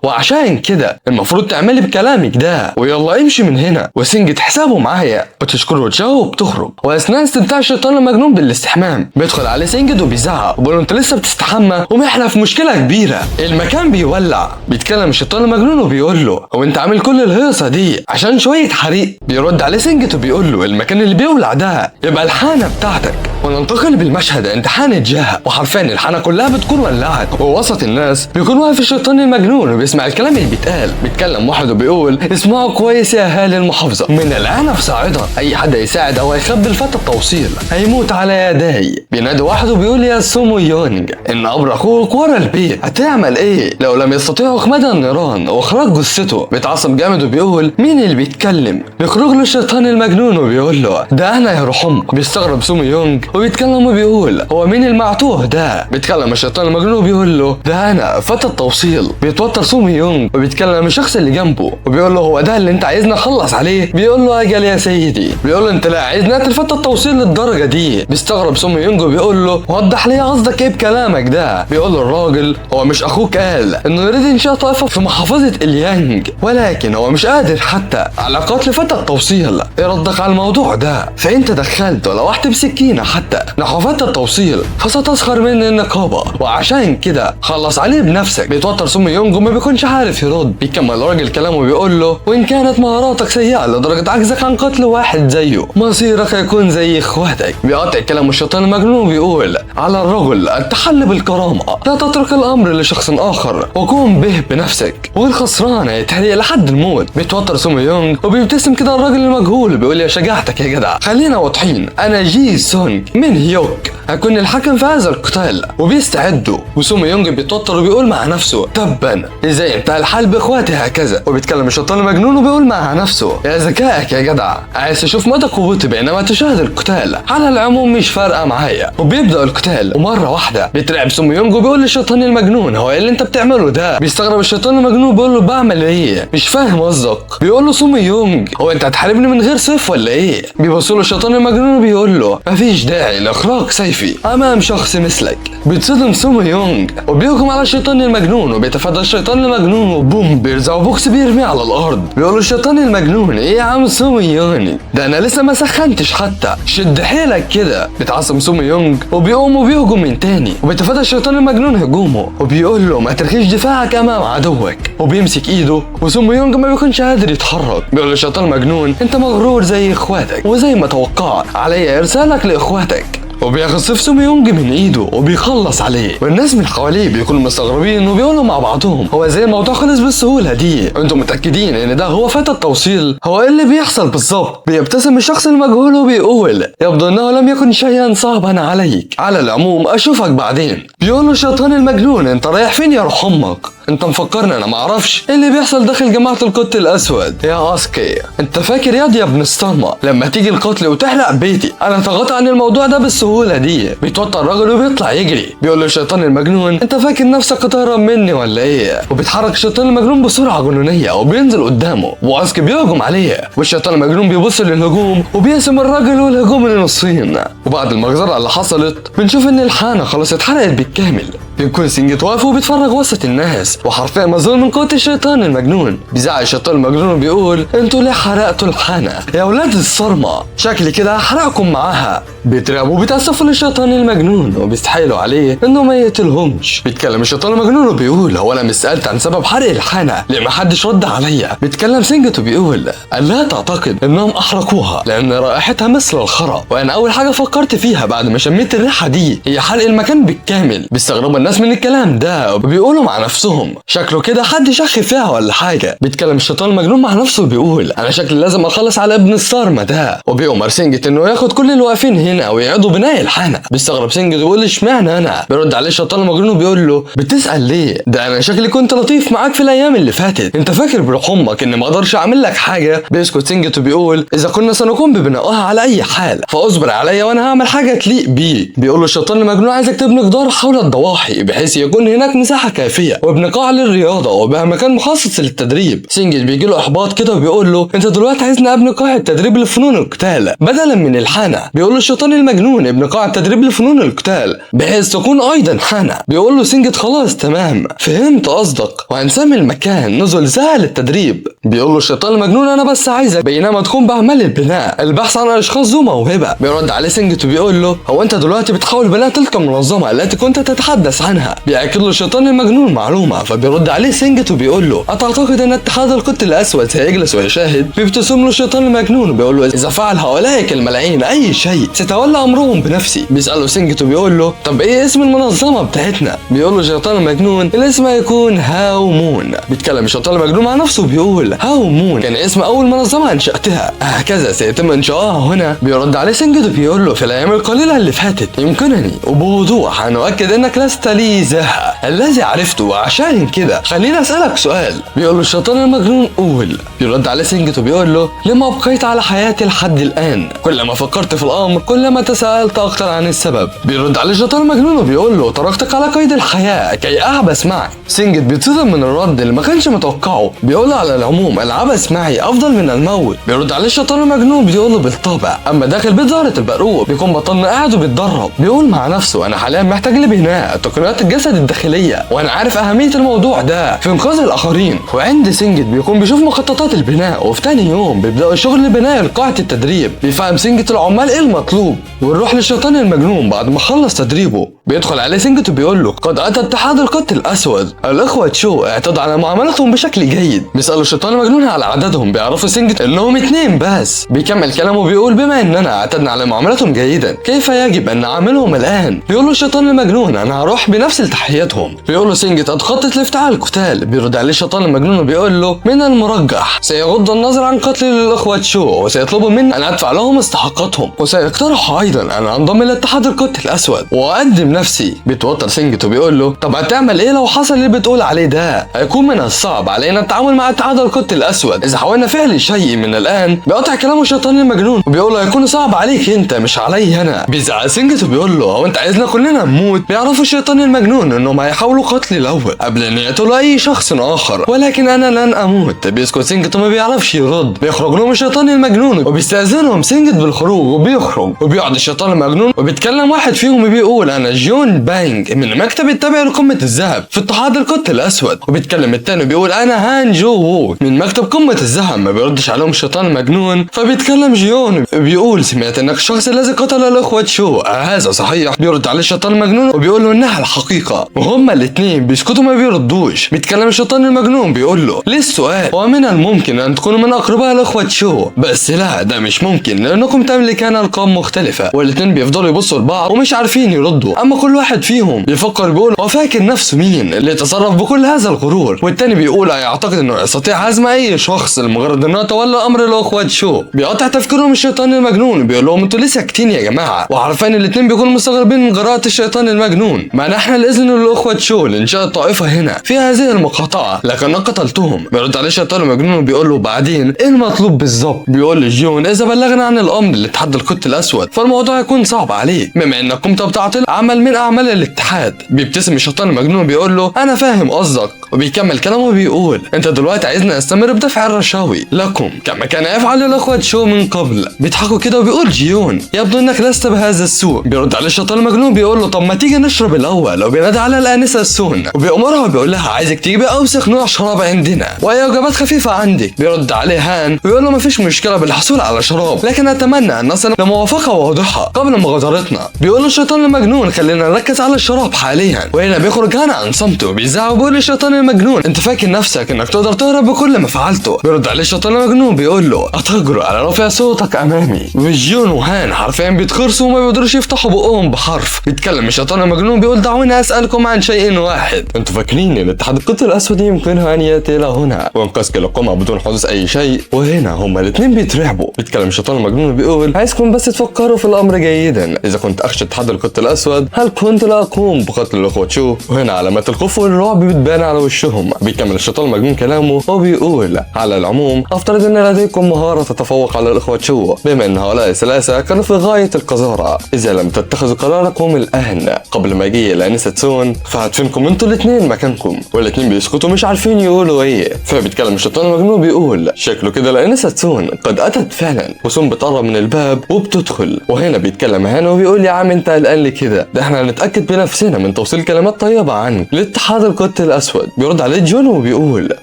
وعشان كده المفروض تعملي بكلامك ده، ويلا امشي من هنا. وسنجد حسابه معايا بتشكره تشاء وبتخرج، واثناء استمتاع الشيطان المجنون بالاستحمام بيدخل عليه سنجد وبيزعق وبيقول له انت لسه بتستحمى ومحنا في مشكله كبيره، المكان بيولع. بيتكلم الشيطان المجنون وبيقول له هو انت عامل كل الهيصه دي عشان شويه حريق؟ بيرد عليه سنجد وبيقول له المكان اللي بيولع ده يبقى الحانه بتاعتك. وننتقل بالمشهد عند حانه جهه، وحرفيا الحانه كلها بتكون ولعت، ووسط الناس بيكون واقف الشيطان المجنون وبيسمع الكلام اللي بيتقال. بيتكلم واحد وبيقول اسمعوا كويس يا اهالي المحافظه، من الان فصاعدا اي حد يساعد او يخبي الفتى التوصيل هيموت على يدي. بينادي واحد وبيقول يا سومو يونج ان قبر اخوك ورا البيت، هتعمل ايه لو لم يستطيعوا اخماد النيران واخراج جثته؟ بيتعصب جامد وبيقول مين اللي بيتكلم؟ بيخرج له الشيطان المجنون وبيقول له ده انا يا روح امك. بيستغرب سومو يونج وبيتكلم وبيقول هو مين المعتوه ده؟ بيتكلم الشيطان المجنون وبيقول له ده انا فتى التوصيل. بيتوتر سومو يونج وبيتكلم الشخص اللي جنبه وبيقول له هو ده اللي انت عايزنا نخلص عليه؟ بيقول له اجل يا سيدي. بيقول له انت لا عايز نقتل فتى التوصيل للدرجه دي؟ بيستغرب سومو يونج وبيقول له وضح لي قصدك ايه بكلامك ده؟ بيقول له الراجل هو مش اخوك قال انه يريد انشاء طائفه في محافظه اليانج، ولكن هو مش قادر حتى على قتل فتى التوصيل، ايه ردك على الموضوع ده؟ فانت دخلت ولوحت بسكينه حتى نحو فتى التوصيل فستسخر مني النقابه، وعشان كده خلص عليه بنفسك. بيتوتر سومو يونج وما بيكونش عارف يرد. بيكمل الراجل كلامه وبيقول له وان كانت مهاراتك سيئه لدرجه عجزك عن قتل واحد زيه مصيرك هيكون زي اخواتك. بيقاطع كلام الشيطان المجنون وبيقول على الرجل التحلي بالكرامه، لا تترك الامر لشخص اخر وقوم به بنفسك، والخسران هيتحرق لحد الموت. بيتوتر سومو يونج وبيبتسم كده الراجل المجهول بيقول يا شجاعتك يا جدع، خلينا واضحين انا جي سونج من هيوك هكون الحكم في هذا القتال. وبيستعدوا وسومو يونج بيتوتر وبيقول مع نفسه تبا ازاي انتهى الحال باخواتي هكذا. وبيتكلم الشيطان المجنون وبيقول مع نفسه يا ذكائك يا جدع، عايز تشوف مدى قوتي بينما تشاهد القتال؟ على العموم مش فارقه معايا. وبيبدا القتال ومره واحده بيترعب سومو يونج وبيقول للشيطان المجنون هو ايه اللي انت بتعمله ده؟ بيستغرب الشيطان المجنون وبيقول له بعمل ايه؟ مش فاهم قصدك. بيقول له سومو يونج هو انت هتحاربني من غير سيف ولا ايه؟ بيبص له الشيطان المجنون وبيقول له مفيش داعي لاخراج سيفي امام شخص مثلك. بيتصدم سومو يونج وبيهجم على الشيطان المجنون وبيتفادى الشيطان المجنون وبوم بيرزع بوكس بيرميه على الارض. بيقول له الشيطان المجنون ايه يا عم سومو يونج ده انا لسه ما سخنتش حتى، شد حيلك كده. بيتعصب سومو يونج وبيقوم وبيهجم من تاني وبيتفادى الشيطان المجنون هجومه وبيقول له ما ترخيش دفاعك امام عدوك. وبيمسك ايده وسومو يونج ما بيكونش قادر يتحرك. بيقول له الشيطان المجنون انت مغرور زي اخواتك وزي ما توقعت علي ارسالك لاخواتك. وبيغصف سومو يونج من ايده وبيخلص عليه، والناس من حواليه بيكونوا مستغربين وبيقولوا مع بعضهم هو ازاي الموضوع خلص بالسهوله دي؟ انتم متاكدين ان ده هو فتى التوصيل؟ هو ايه اللي بيحصل بالظبط؟ بيبتسم الشخص المجهول وبيقول يبدو انه لم يكن شيئا صعبا عليك، على العموم اشوفك بعدين. بيقول له الشيطان المجنون انت رايح فين يا روح امك؟ انت مفكرني انا معرفش ايه اللي بيحصل داخل جماعه القط الاسود؟ يا اسكي انت فاكر يا ابن الصرمه لما تيجي القتل وتحرق بيتي انا تغاضى عن الموضوع ده بالسهوله دي؟ بيتوتر الراجل وبيطلع يجري، بيقول له الشيطان المجنون انت فاكر نفسك هتهرب مني ولا ايه؟ وبيتحرك الشيطان المجنون بسرعه جنونيه وبينزل قدامه واسكي بيهجم عليه، والشيطان المجنون بيبص للهجوم وبيقسم الراجل والهجوم لنصين. وبعد المجزره اللي حصلت بنشوف ان الحانه خلاص اتحرقت بالكامل. بيكون سينجت واقف وبيتفرج وسط الناس وحرفيا مظلوم من قوة الشيطان المجنون. بيزعق الشيطان المجنون وبيقول انتوا ليه حرقتوا الحانة يا ولاد الصرمة؟ شكلي كده هحرقكم معاها. بيترعبوا وبيتأسفوا للشيطان المجنون وبيستحايلوا عليه انه ما يقتلهمش. بيتكلم الشيطان المجنون وبيقول هو انا مش سألت عن سبب حرق الحانة ليه ما حدش رد عليا. بيتكلم سينجت وبيقول لا تعتقد انهم احرقوها لان رائحتها مثل الخرا، وانا اول حاجة فكرت فيها بعد ما شميت الريحة دي هي حرق المكان بالكامل. بيستغربوا الناس من الكلام ده وبيقولوا مع نفسهم شكله كده حد شخ فيها ولا حاجه. بيتكلم الشيطان المجنون مع نفسه وبيقول انا شكلي لازم اخلص على ابن الصرمه ده، وبيأمر سينجت انه ياخد كل اللي واقفين هنا ويعيدوا بناء الحانه. بيستغرب سينجت ويقول اشمعنى انا؟ بيرد عليه الشيطان المجنون وبيقول له بتسأل ليه؟ ده انا شكلي كنت لطيف معاك في الايام اللي فاتت، انت فاكر بروح امك اني ما اقدرش اعمل لك حاجه؟ بيسكت سينجت وبيقول اذا كنا سنقوم ببنائها على اي حال فاصبر عليا وانا هعمل حاجه تليق بيه. بيقول له الشيطان المجنون عايزك تبني جدار حول الضواحي بحيث يكون هناك مساحه كافيه وابن قاع للرياضه وبها مكان مخصص للتدريب. سينجت بيجي له احباط كده وبيقول له انت دلوقتي عايزني ابني قاع التدريب لفنون القتال بدلا من الحانه. بيقول له الشيطان المجنون ابن قاع التدريب لفنون القتال بحيث تكون ايضا حانه. بيقول له سينجت خلاص تمام فهمت قصدك وهنسمي المكان نزل زها للتدريب. بيقول له الشيطان المجنون انا بس عايزك بينما تكون بعمل البناء البحث عن اشخاص ذو موهبه. بيرد عليه سينجت وبيقول له هو انت دلوقتي بتحاول بناء تلك المنظمه التي كنت تتحدث عنها؟ بيأكد له الشيطان المجنون معلومه. فبيرد عليه سينجت وبيقول له أتعتقد ان اتحاد القط الاسود سيجلس ويشاهد؟ بيبتسم له الشيطان المجنون وبيقول له اذا فعل هؤلاء الملايين اي شيء سيتولى امرهم بنفسي. بيسأله سينجت وبيقول له طب ايه اسم المنظمه بتاعتنا؟ بيقول له الشيطان المجنون الاسم هيكون هاو مون. بيتكلم الشيطان المجنون مع نفسه وبيقول هاو مون كان اسم اول منظمه انشأتها هكذا سيتم انشائها هنا. بيرد عليه سينجت وبيقول له في الايام القليله اللي فاتت يمكنني وبوضوح ان اؤكد انك لست لي زها الذي عرفته وعشان كده خليني اسالك سؤال. بيقول له الشيطان المجنون قول. بيرد عليه سينجت وبيقول له لما بقيت على حياتي لحد الان؟ كلما فكرت في الامر كلما تساءلت اكتر عن السبب. بيرد عليه الشيطان المجنون وبيقول له تركتك على قيد الحياه كي اعبث معك. سينجت بيتصدم من الرد اللي ما كانش متوقعه. بيقول له على العموم العبث معي افضل من الموت. بيرد عليه الشيطان المجنون بيقول له بالطبع. اما داخل بيت زهرة البرقوق بيكون بطلنا قاعد وبيتدرب. بيقول مع نفسه انا حاليا محتاج لبناء تقنيات الجسد الداخليه وانا عارف اهميه الموضوع ده في انقاذ الاخرين. وعند سينجت بيكون بيشوف مخططات البناء وفي تاني يوم بيبداوا الشغل لبناء قاعه التدريب. بيفهم سينجت العمال ايه المطلوب ونروح للشيطان المجنون بعد ما خلص تدريبه. بيدخل عليه سينجت وبيقول له قد اتى اتحاد القط الاسود الاخوه تشو اعتدوا على معاملتهم بشكل جيد. بيسالوا الشيطان المجنون على عددهم بيعرفوا سينجت انهم 2 بس. بيكمل كلامه وبيقول بما اننا اعتدنا على معاملتهم جيدا كيف يجب ان نعاملهم الان؟ بيقول له الشيطان المجنون انا هروح بنفس لتحيتهم. بيقول له سينجت اتخطط لافتعال القتال. بيرد عليه الشيطان المجنون وبيقول له من المرجح سيغض النظر عن قتل الاخوه تشو وسيطلبوا مني ان ادفع لهم استحقاقاتهم وسيقترحوا ايضا ان انضم الى اتحاد القط الاسود واقدم نفسي. بيتوتر سينجت وبيقول له طب هتعمل ايه لو حصل اللي بتقول عليه ده؟ هيكون من الصعب علينا التعامل مع اتحاد القط الاسود اذا حاولنا فعل شيء من الان. بيقطع كلامه الشيطان المجنون وبيقول له هيكون صعب عليك انت مش علي انا. بيزعق سينجت وبيقول له هو انت عايزنا كلنا نموت؟ بيعرفوا الشيطان المجنون انهم هيحاولوا قتلي الاول قبل ان يقتلوا اي شخص اخر ولكن انا لن اموت. بيسكت سينجت وما بيعرفش يرد. بيخرج لهم الشيطان المجنون وبيستاذنهم سينجت بالخروج وبيخرج. وبيقعد الشيطان المجنون وبيتكلم واحد فيهم وبيقول انا جون بانج من مكتب التابع لقمه الذهب في اتحاد القط الاسود. وبيتكلم التاني وبيقول انا هان جو وو من مكتب قمه الذهب. ما بيردش عليهم الشيطان المجنون. فبيتكلم جيون بيقول سمعت انك الشخص الذي قتل الاخوه شو هذا صحيح؟ بيرد عليه الشيطان المجنون وبيقول له انها الحقيقه. وهما الاثنين بيسكتوا ما بيردوش. بيتكلم الشيطان المجنون بيقول له ليه السؤال؟ ومن الممكن ان تكونوا من اقرباء الاخوه شو بس لا ده مش ممكن لانكم تملكان القاب مختلفه. والاثنين بيفضلوا يبصوا لبعض ومش عارفين يردوا. اما كل واحد فيهم بيفكر بيقول هو فاكر نفسه مين اللي يتصرف بكل هذا الغرور. والتاني بيقول يعتقد انه يستطيع هزم اي شخص لمجرد انه تولى امر الاخوه شو. بيقطع تفكيرهم الشيطان المجنون بيقول لهم انتوا ليه ساكتين يا جماعه؟ وعارفين الاثنين بيكونوا مستغربين من جراءه الشيطان المجنون. معناها احنا الاذن للاخوه تشو لانشاء الطائفه هنا في هذه المقاطعه لكن قتلتهم. بيرد عليه الشيطان المجنون وبيقول له بعدين ايه المطلوب بالظبط؟ بيقول لجيون اذا بلغنا عن الامر لاتحاد القط الاسود فالموضوع هيكون صعب عليك بما انك قمت بتعطيل عمل من اعمال الاتحاد. بيبتسم الشيطان المجنون وبيقول له انا فاهم قصدك، وبيكمل كلامه وبيقول انت دلوقتي عايزنا نستمر بدفع الرشاوي لكم كما كان يفعل الاخوه تشو من قبل. بيضحكوا كده وبيقول جيون يبدو انك لست بهذا السوء. بيرد عليه الشيطان المجنون بيقول له طب ما تيجي نشرب الاول، وبينادي على الانسه السون وبيأمرها وبيقول لها عايزك تجيبي اوسخ نوع شراب عندنا واي وجبات خفيفه عندك. بيرد عليه هان ويقول له مفيش مشكله بالحصول على شراب لكن اتمنى ان نصل لموافقه واضحه قبل مغادرتنا. بيقول له الشيطان المجنون خلينا نركز على الشراب حاليا. وهنا بيخرج هان عن صمته وبيزعق وبيقول للشيطان المجنون انت فاكر نفسك انك تقدر تهرب بكل ما فعلته؟ بيرد عليه الشيطان المجنون بيقول له اتجرؤ على رفع صوتك امامي؟ وجيون وهان حرفيا بيتخرسوا وما بيقدروش يفتحوا بقهم بحرف. بيتكلم الشيطان المجنون بيقول دعوني اسالكم عن شيء واحد، انتوا فاكرين ان اتحاد القط الاسود يمكنه ان ياتي الى هنا وينقذ القمع بدون حدوث اي شيء؟ وهنا هما الاثنين بيترعبوا. بيتكلم الشيطان المجنون بيقول عايزكم بس تفكروا في الامر جيدا، اذا كنت اخشى اتحاد القط الاسود هل كنت لا اقوم بقتل الاخوه تشو؟ وهنا علامات الخوف والرعب بتبان على وشهم. بيكمل الشيطان المجنون كلامه وبيقول على العموم افترض ان لديكم مهاره تتفوق على الاخوه تشو بما ان هؤلاء الثلاثه كانوا في غايه القذاره. اذا لم تتخذوا قراركم الان قبل ما يجي الانسه سون فهدفنكم انتوا الاثنين مكانكم. والاثنين بيسكتوا مش عارفين يقولوا ايه. فبيتكلم الشيطان المجنون بيقول شكله كده الانسه سون قد اتت فعلا، وسون بتقرب من الباب وبتدخل. وهنا بيتكلم هان وبيقول يا عم انت قلقان لي كده؟ ده احنا هنتاكد بنفسنا من توصيل كلمات طيبه عنك لاتحاد القط الاسود. بيرد عليه جون وبيقول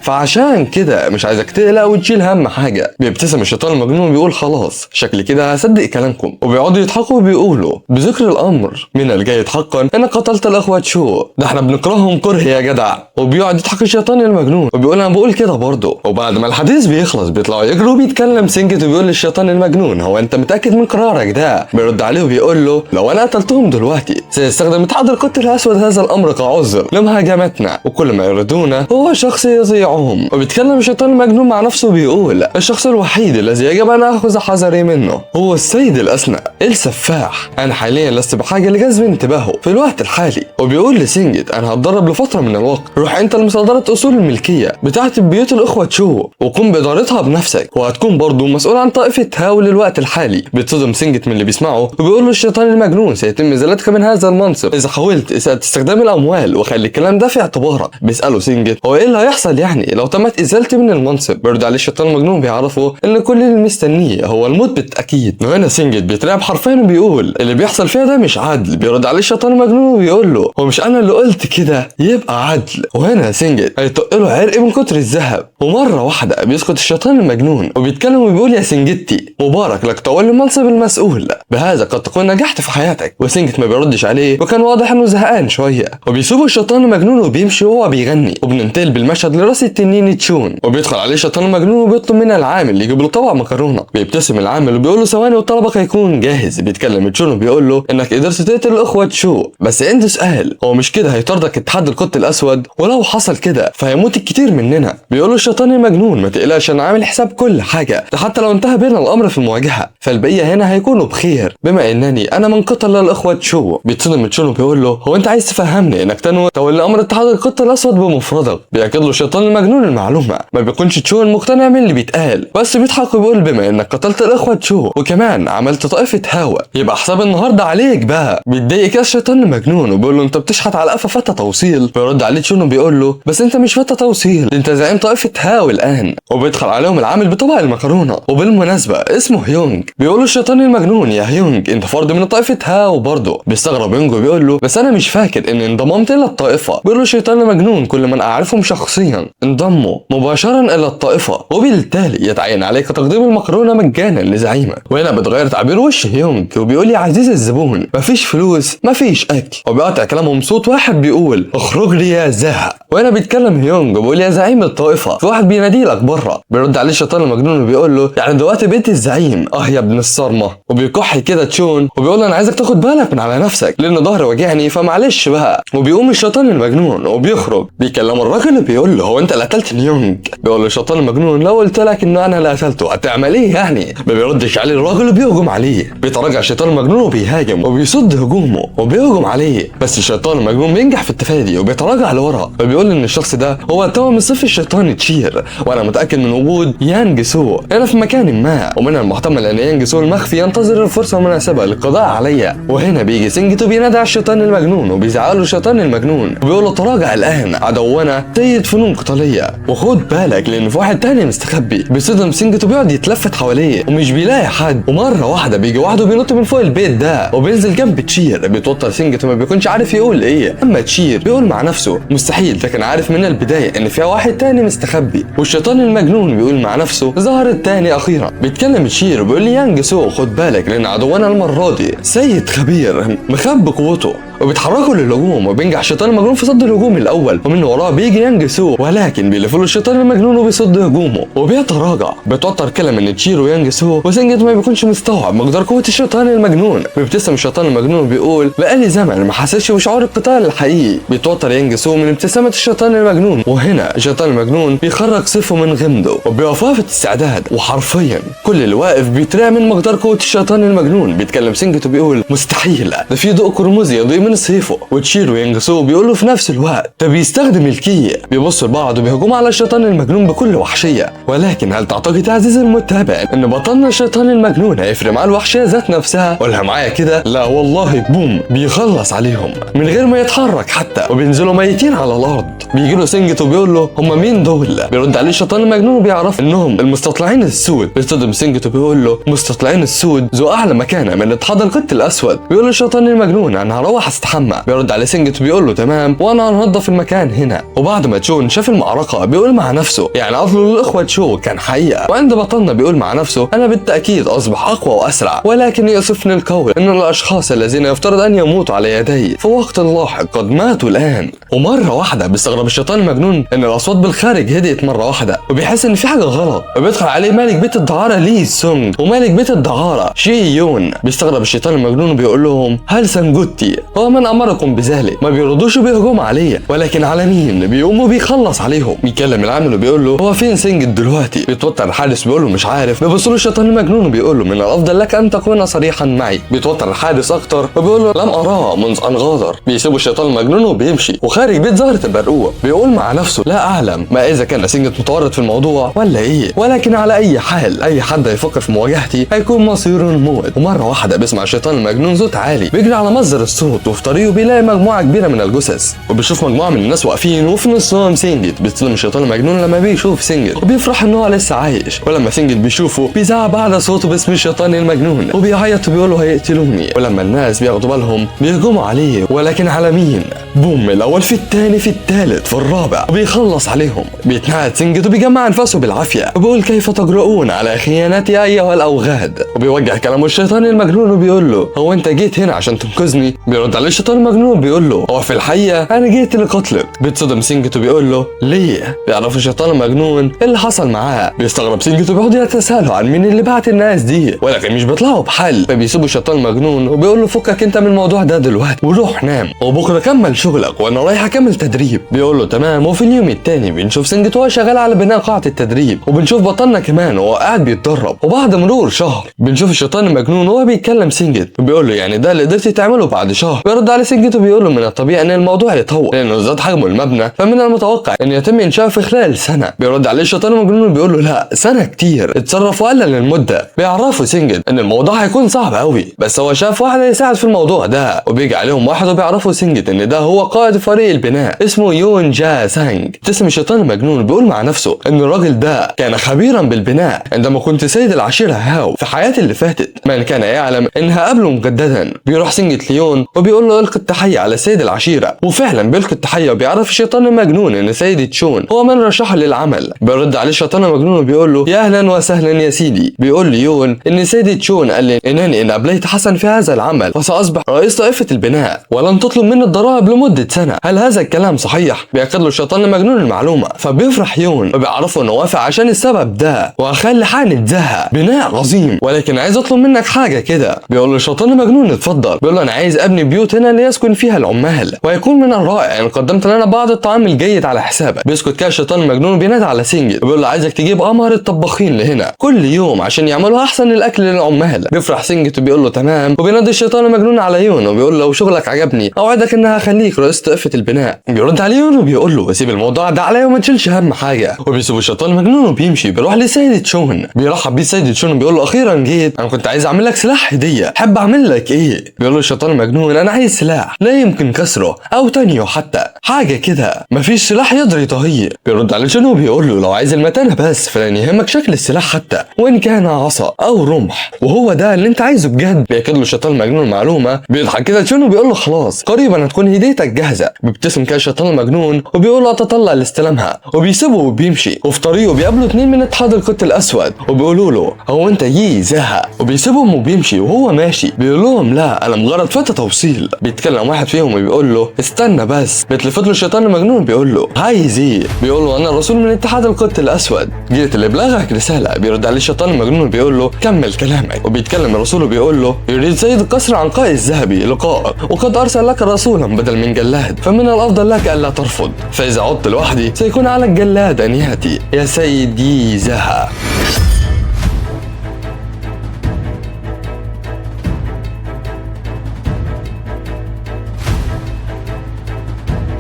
فعشان كده مش عايزك تقلق وتشيل هم حاجه. بيبتسم الشيطان المجنون بيقول خلاص شكلي كده هصدق كلامكم. وبيقعدوا يضحكوا وبيقولوا بذكر الامر من الجيد حقا انك قتلت الاخوه تشو، ده احنا بنكرههم كره يا جدع. وبيقعد يضحك الشيطان المجنون وبيقول انا بقول كده برضه. وبعد ما الحديث بيخلص بيطلعوا يجروا وبيتكلم سنجت وبيقول للشيطان المجنون هو انت متاكد من قرارك ده؟ بيرد عليه وبيقول له لو انا قتلتهم دلوقتي سيستخدم اتحاد القط الاسود هذا الامر كعذر لمهاجمتنا وكل ما يريدونه هو شخص يضيعهم. وبيتكلم الشيطان المجنون مع نفسه وبيقول الشخص الوحيد الذي يجب ان اخذ حذري منه هو السيد الاسنى السفاح. انا حاليا لست بحاجه لجذب انتباهه في الوقت الحالي. وبيقول لسنجت انا هتدرب لفتره من الوقت، روح انت لمصادره اصول الملكيه بتاعت بيوت الاخوه تشو وقوم بادارتها بنفسك، وهتكون برضه مسؤول عن طائفه هاو للوقت الحالي. بيتصدم سنجت من اللي بيسمعه وبيقول له الشيطان المجنون سيتم ازالتك من هذا المنصب اذا حاولت اساءة استخدام الاموال، وخلي الكلام ده في اعتبارك. بيساله سنجت هو ايه اللي هيحصل يعني لو تمت ازالتي من المنصب؟ بيرد عليه الشيطان المجنون بيعرفه ان كل اللي مستنيه هو الموت بالتاكيد. وهنا سنجت بيترعب حرفيا وبيقول اللي بيحصل فيها ده مش عدل. بيرد عليه الشيطان المجنون وبيقول له هو مش انا اللي قلت كده يبقى عدل. وهنا سنجت هيطق له عرق من كتر الذهب، ومره واحده بيسكت الشيطان المجنون وبيتكلم وبيقول يا سنجتي مبارك لك تولي منصب المسؤول، بهذا قد تكون نجحت في حياتك. وسنجت ما بيردش عليه وكان واضح انه زهقان شويه. وبيسيبه الشيطان المجنون وبيمشي وهو بيغني. وبننتقل بالمشهد لراس التنين تشون وبيدخل عليه الشيطان المجنون وبيطلب من العامل يجيب له طبق مكرونه. بيبتسم العامل وبيقول له ثواني وطلبك هيكون جاهز. بيتكلم تشون وبيقول له انك قدرت تقتل الاخوه تشو بس عندي سؤال، هو مش كده هيطردك اتحاد القط الاسود؟ ولو حصل كده فهيموت الكتير مننا. بيقول له الشيطان المجنون ما تقلقش انا عامل حساب كل حاجه، ده حتى لو انتهى بينا الامر في المواجهه فالبقيه هنا هيكونوا بخير بما انني انا من قتل الاخوه تشو. بيتصدم تشون وبيقول له هو انت عايز تفهمني انك تولي امر اتحاد القط الاسود بمفردك؟ بياكد له الشيطان المجنون المعلومه. ما بيكونش تشون مقتنع من اللي بيتقال بس بيضحك وبيقول بما انك قتلت الاخوه تشو وكمان عملت طائفه هوا يبقى حساب النهارده عليك بقى. بيتضايق كده الشيطان المجنون وبيقول له انت بتشحت على قفا فتى توصيل. بيرد عليه تشون وبيقول له بس انت مش فتى توصيل، انت زعيم طائفه هاو الان. وبيدخل عليهم العامل بطبق المكرونه وبالمناسبه اسمه هيونج. بيقول له الشيطان المجنون يا هيونج انت فرد من طائفه هاو برضه. بيستغرب هيونج وبيقول له بس انا مش فاكر ان انضممت الى الطائفه. بيقول له الشيطان المجنون كل من اعرفهم شخصيا انضموا مباشره الى الطائفه وبالتالي يتعين عليك تقديم المكرونه مجانا لزعيمك. وهنا بتغير تعبير وش هيونج وبيقول يا عزيزي الزبون مفيش فلوس مفيش اكل. وبيقطع كلامهم صوت واحد بيقول اخرج لي يا زهق. وهنا بيتكلم هيونج وبيقول يا زعيم الطائفه في واحد بينادي لك بره. بيرد عليه الشيطان المجنون وبيقول له يعني دلوقتي بقيت الزعيم؟ يا ابن الصرمه. وبيكح كده تشون وبيقول له انا عايزك تاخد بالك من على نفسك لان ظهري وجعني فمعلش بقى. وبيقوم الشيطان المجنون وبيخرج. بيكلم الراجل وبيقول له هو انت اللي قتلت هيونج؟ بيقول له الشيطان المجنون لو قلت لك انه انا اللي قتلته هتعمل ايه يعني؟ ما بيردش عليه الراجل وبيهجم عليه. بيتراجع الشيطان المجنون وبيهاجم وبيصد هجومه وبيهجم عليه، بس الشيطان المجنون بينجح في التفادي وبيتراجع لورا. فبيقول ان الشخص ده هو توأم الصف الشيطاني تشير، وانا متاكد من وجود يانج سو هنا في مكان ما، ومن المحتمل ان يانج سو المخفي ينتظر الفرصه المناسبه للقضاء عليا. وهنا بيجي سينجيتو بينادي على الشيطان المجنون وبيزعق له الشيطان المجنون وبيقول له تراجع الان عدونا سيد فنون قتاليه، وخد بالك لان في واحد تاني مستخبي. بيصدم سينجيتو بيقعد يتلفت حواليه ومش بيلاقي حد، ومره واحده بيجي واحد وبينط من فوق البيت ده وبينزل جنب تشير. بيتوتر سينجيتو ما بيكونش عارف يقول ايه، اما تشير بيقول مع نفسه مستحيل ده كان عارف من البدايه ان فيها واحد تاني مستخبي. والشيطان المجنون بيقول مع نفسه ظهر التاني اخيرا. بيتكلم تشير وبيقول لي يانج سو خد بالك لان عدونا المره دي سيد خبير مخبي قوته، وبيتحركوا للهجوم وبينجح الشيطان المجنون في صد الهجوم الاول، ومن وراه بيجي يانج سو ولكن بيلف له الشيطان المجنون وبيصد هجومه وبيتراجع. بيتوتر كلام ان تشيرو ويانج سو وسينجيتو ما بيكونش مستوعب مقدار قوه الشيطان المجنون. بيبتسم الشيطان المجنون وبيقول بقالي زمن ما حسيتش بشعور القتال الحقيقي. بيتوتر يانج سو من ابتسامه الشيطان المجنون، وهنا الشيطان المجنون بيخرج سيفه من غمده وبيقف وقفه استعداد، وحرفيا كل اللي واقف بيترعب من مقدار قوه الشيطان المجنون. بيتكلم سينجيتو بيقول مستحيل ده في ضوء قرمزي يضيء من سيفه، وتشيرو ويانج سو بيقولوا في نفس الوقت ده بيستخدم الكي. بيبصوا لبعض وبيهجموا على الشيطان المجنون بكل وحشيه. ولكن هل تعتقد يا عزيزي المتابع ان بطلنا الشيطان المجنون هيفرق مع الوحشيه ذات نفسها؟ قولها معايا كده. لا والله، بوم بيخلص عليهم من غير ما يتحرك حتى، وبينزلوا ميتين على الارض. بيجي له سينجيتو وبيقول له هم مين دول؟ بيرد عليه الشيطان المجنون وبيعرف انهم المستطلعين السود. بيصطدم سينجيتو بيقول له مستطلعين السود ذو اعلى مكانه من اتحاد القط الاسود. بيقول له الشيطان المجنون انا هروح استحمى. بيرد عليه سينجيتو بيقول له تمام وانا هنضف المكان هنا. وبعد ما تشون شاف المعركه بيقول مع نفسه يعني قتله للاخوه تشو كان حقيقه. وعند بطلنا بيقول مع نفسه انا بالتاكيد اصبح اقوى واسرع، ولكن يؤسفني القول ان الاشخاص الذين يفترض ان يموتوا على يدي في وقت لاحق قد ماتوا الان. ومره واحده بيستغرب الشيطان المجنون ان الاصوات بالخارج هديت مره واحده، وبيحس ان في حاجه غلط. وبيدخل عليه مالك بيت الدعاره لي سونج ومالك بيت الدعاره شي يون. بيستغرب الشيطان المجنون وبيقول لهم هل سانجوتي هو من امركم بذلك؟ ما بيردوش وبيهجموا عليه، ولكن على مين بيقوم وبيخلص عليهم. بيكلم العامل وبيقول له هو فين سينجت دلوقتي؟ بيتوتر الحارس بيقول له مش عارف. بيبص له الشيطان المجنون وبيقول له من الافضل لك ان تكون صريحا معي. بيتوتر الحارس اكتر وبيقول له لم اراه منذ ان غادر. بيسيبوا الشيطان المجنون وبيمشي، وخارج بيت زهرة البرقوق بيقول مع نفسه لا اعلم ما اذا كان سينجت متورط في الموضوع ولا ايه، ولكن على اي حال اي حد هيفكر في مواجهتي هيكون مصيره الموت. ومره واحده بيسمع الشيطان المجنون صوت عالي بيجري على مصدر الصوت، وفي طريقه بيلاقي مجموعه كبيره من الجثث، وبيشوف مجموعه من الناس واقفين وفي نصهم سينجت. بيتصدم الشيطان المجنون لما بيشوف سينجت وبيفرح ان هو لسه عايش، ولما سينجت بيشوفه بيزعق بعد صوته باسم الشيطان المجنون وبيعيط وبيقول له هيقتلوني. ولما الناس بياخدوا بالهم بيهجموا عليه، ولكن على مين؟ بوم الاول في الثاني في الثالث في الرابع وبيخلص عليهم. بيتنعد سينجت وبيجمع انفاسه بالعافيه وبيقول كيف تجرؤون على خيانتي ايها الاوغاد. وبيوجه كلامه الشيطان المجنون وبيقول له هو انت جيت هنا عشان تنقذني؟ بيرد عليه الشيطان المجنون بيقول له هو في الحقيقه انا جيت لقتلك. بيتصدم سينجت وبيقول له ليه؟ بيعرف الشيطان المجنون اللي حصل معاه. بيستغرب سينجت وبيقعدوا يتساءلوا عن مين اللي بعت الناس دي، ولكن مش بيطلعوا بحل. فبيسيبوا الشيطان المجنون وبيقول له فكك انت من الموضوع ده دلوقتي وروح نام، وبكره كمل شغلك وانا رايح اكمل تدريب. بيقول له تمام. وفي اليوم الثاني بنشوف سينجت وهو شغال على بناء قاعه التدريب، وبنشوف بطلنا كمان وهو قاعد بيتدرب. وبعد مرور شهر بنشوف الشيطان المجنون وهو بيتكلم سينجت وبيقول له يعني ده اللي قدرت تعمله بعد شهر؟ بيرد عليه سينجت وبيقول له من الطبيعي ان الموضوع يطول لانه زاد حجم المبنى، فمن المتوقع ان يتم انشاؤه في خلال سنه. بيرد عليه الشيطان المجنون وبيقول له لا سنه كتير، اتصرف وقلل المده. بيعرفوا سينجت ان الموضوع هيكون صعب قوي، بس هو شاف واحد يساعد في الموضوع ده. وبيجي عليهم واحد وبيعرفوا سينجت ان ده هو قائد فريق البناء اسمه يون جا سانج. ابتسم الشيطان المجنون بيقول مع نفسه ان الراجل ده كان خبيرا بالبناء عندما كنت سيد العشيره هاو في حياتي اللي فاتت. من كان يعلم انها قبله مجددا. بيروح سينجت ليون وبيقول بيقول له القي التحيه على سيد العشيره، وفعلا بيلقي التحيه وبيعرف الشيطان المجنون ان سيد تشون هو من رشحه للعمل. بيرد عليه الشيطان المجنون وبيقول له يا اهلا وسهلا يا سيدي. بيقول لي يون ان سيد تشون قال لي انني ان ابليت حسن في هذا العمل فساصبح رئيس طائفه البناء ولن تطلب مني الضرائب لمده سنه، هل هذا الكلام صحيح؟ بياكد له الشيطان المجنون المعلومه، فبيفرح يون وبيعرفه انه وافق عشان السبب ده وخلي حانة زها بناء عظيم، ولكن عايز اطلب منك حاجه كده. بيقول له الشيطان المجنون اتفضل. بيقول له انا عايز ابني بيوت هنا ليسكن فيها العمال، ويكون من الرائع ان قدمت لنا بعض الطعام الجيد على حسابك. بيسكت كده الشيطان المجنون وبينادي على سينجت وبيقول له عايزك تجيب امهر الطباخين لهنا كل يوم عشان يعملوا احسن الاكل للعمال. بيفرح سينجت وبيقول له تمام، وبينادي الشيطان المجنون على يون وبيقول له لو شغلك عجبني اوعدك انها هخليك رئيس طائفه البناء. بيرد عليه يون وبيقول له سيب الموضوع ده عليا وما تشيلش هم حاجه، وبيسيب الشيطان المجنون وبيمشي. بيروح لسيد تشون بيرحب بيه سيد تشون وبيقول له اخيرا جيت، انا كنت عايز اعمل لك سلاح هديه، حب اعمل لك ايه؟ بيقول له الشيطان المجنون انا عايز سلاح لا يمكن كسره او تانيه حتى حاجه كده مفيش سلاح يقدر يطهيه. بيرد عليه تشون وبيقول له لو عايز المتانه بس فلن يهمك شكل السلاح حتى وان كان عصا او رمح، وهو ده اللي انت عايزه بجد. بياكد له الشيطان المجنون المعلومه. بيضحك كده تشون وبيقول له خلاص قريبا هتكون هديتك جاهزه. بيبتسم كده الشيطان المجنون وبيقول له اتطلع لاستلامها، وبيسيبه وبيمشي. وفي طريقه بيقابله 2 من اتحاد القط الاسود وبيقولوا له هو انت زهق، وبيسيبهم وبيمشي. وهو ماشي بيقول لهم لا انا مجرد فتى توصيل. بيتكلم واحد فيهم وبيقول له استنى بس. بيتلفت له الشيطان المجنون بيقول له عايز ايه؟ بيقول له انا رسول من اتحاد القط الاسود جيت لابلاغك رساله. بيرد عليه الشيطان المجنون بيقول له كمل كلامك. وبيتكلم الرسول وبيقول له يريد سيد القصر عنقاء الذهبي لقائك وقد ارسل لك رسولا بدل من جلاد، فمن الافضل لك الا ترفض، فاذا عدت لوحدي سيكون على الجلاد ان ياتي يا سيدي زها.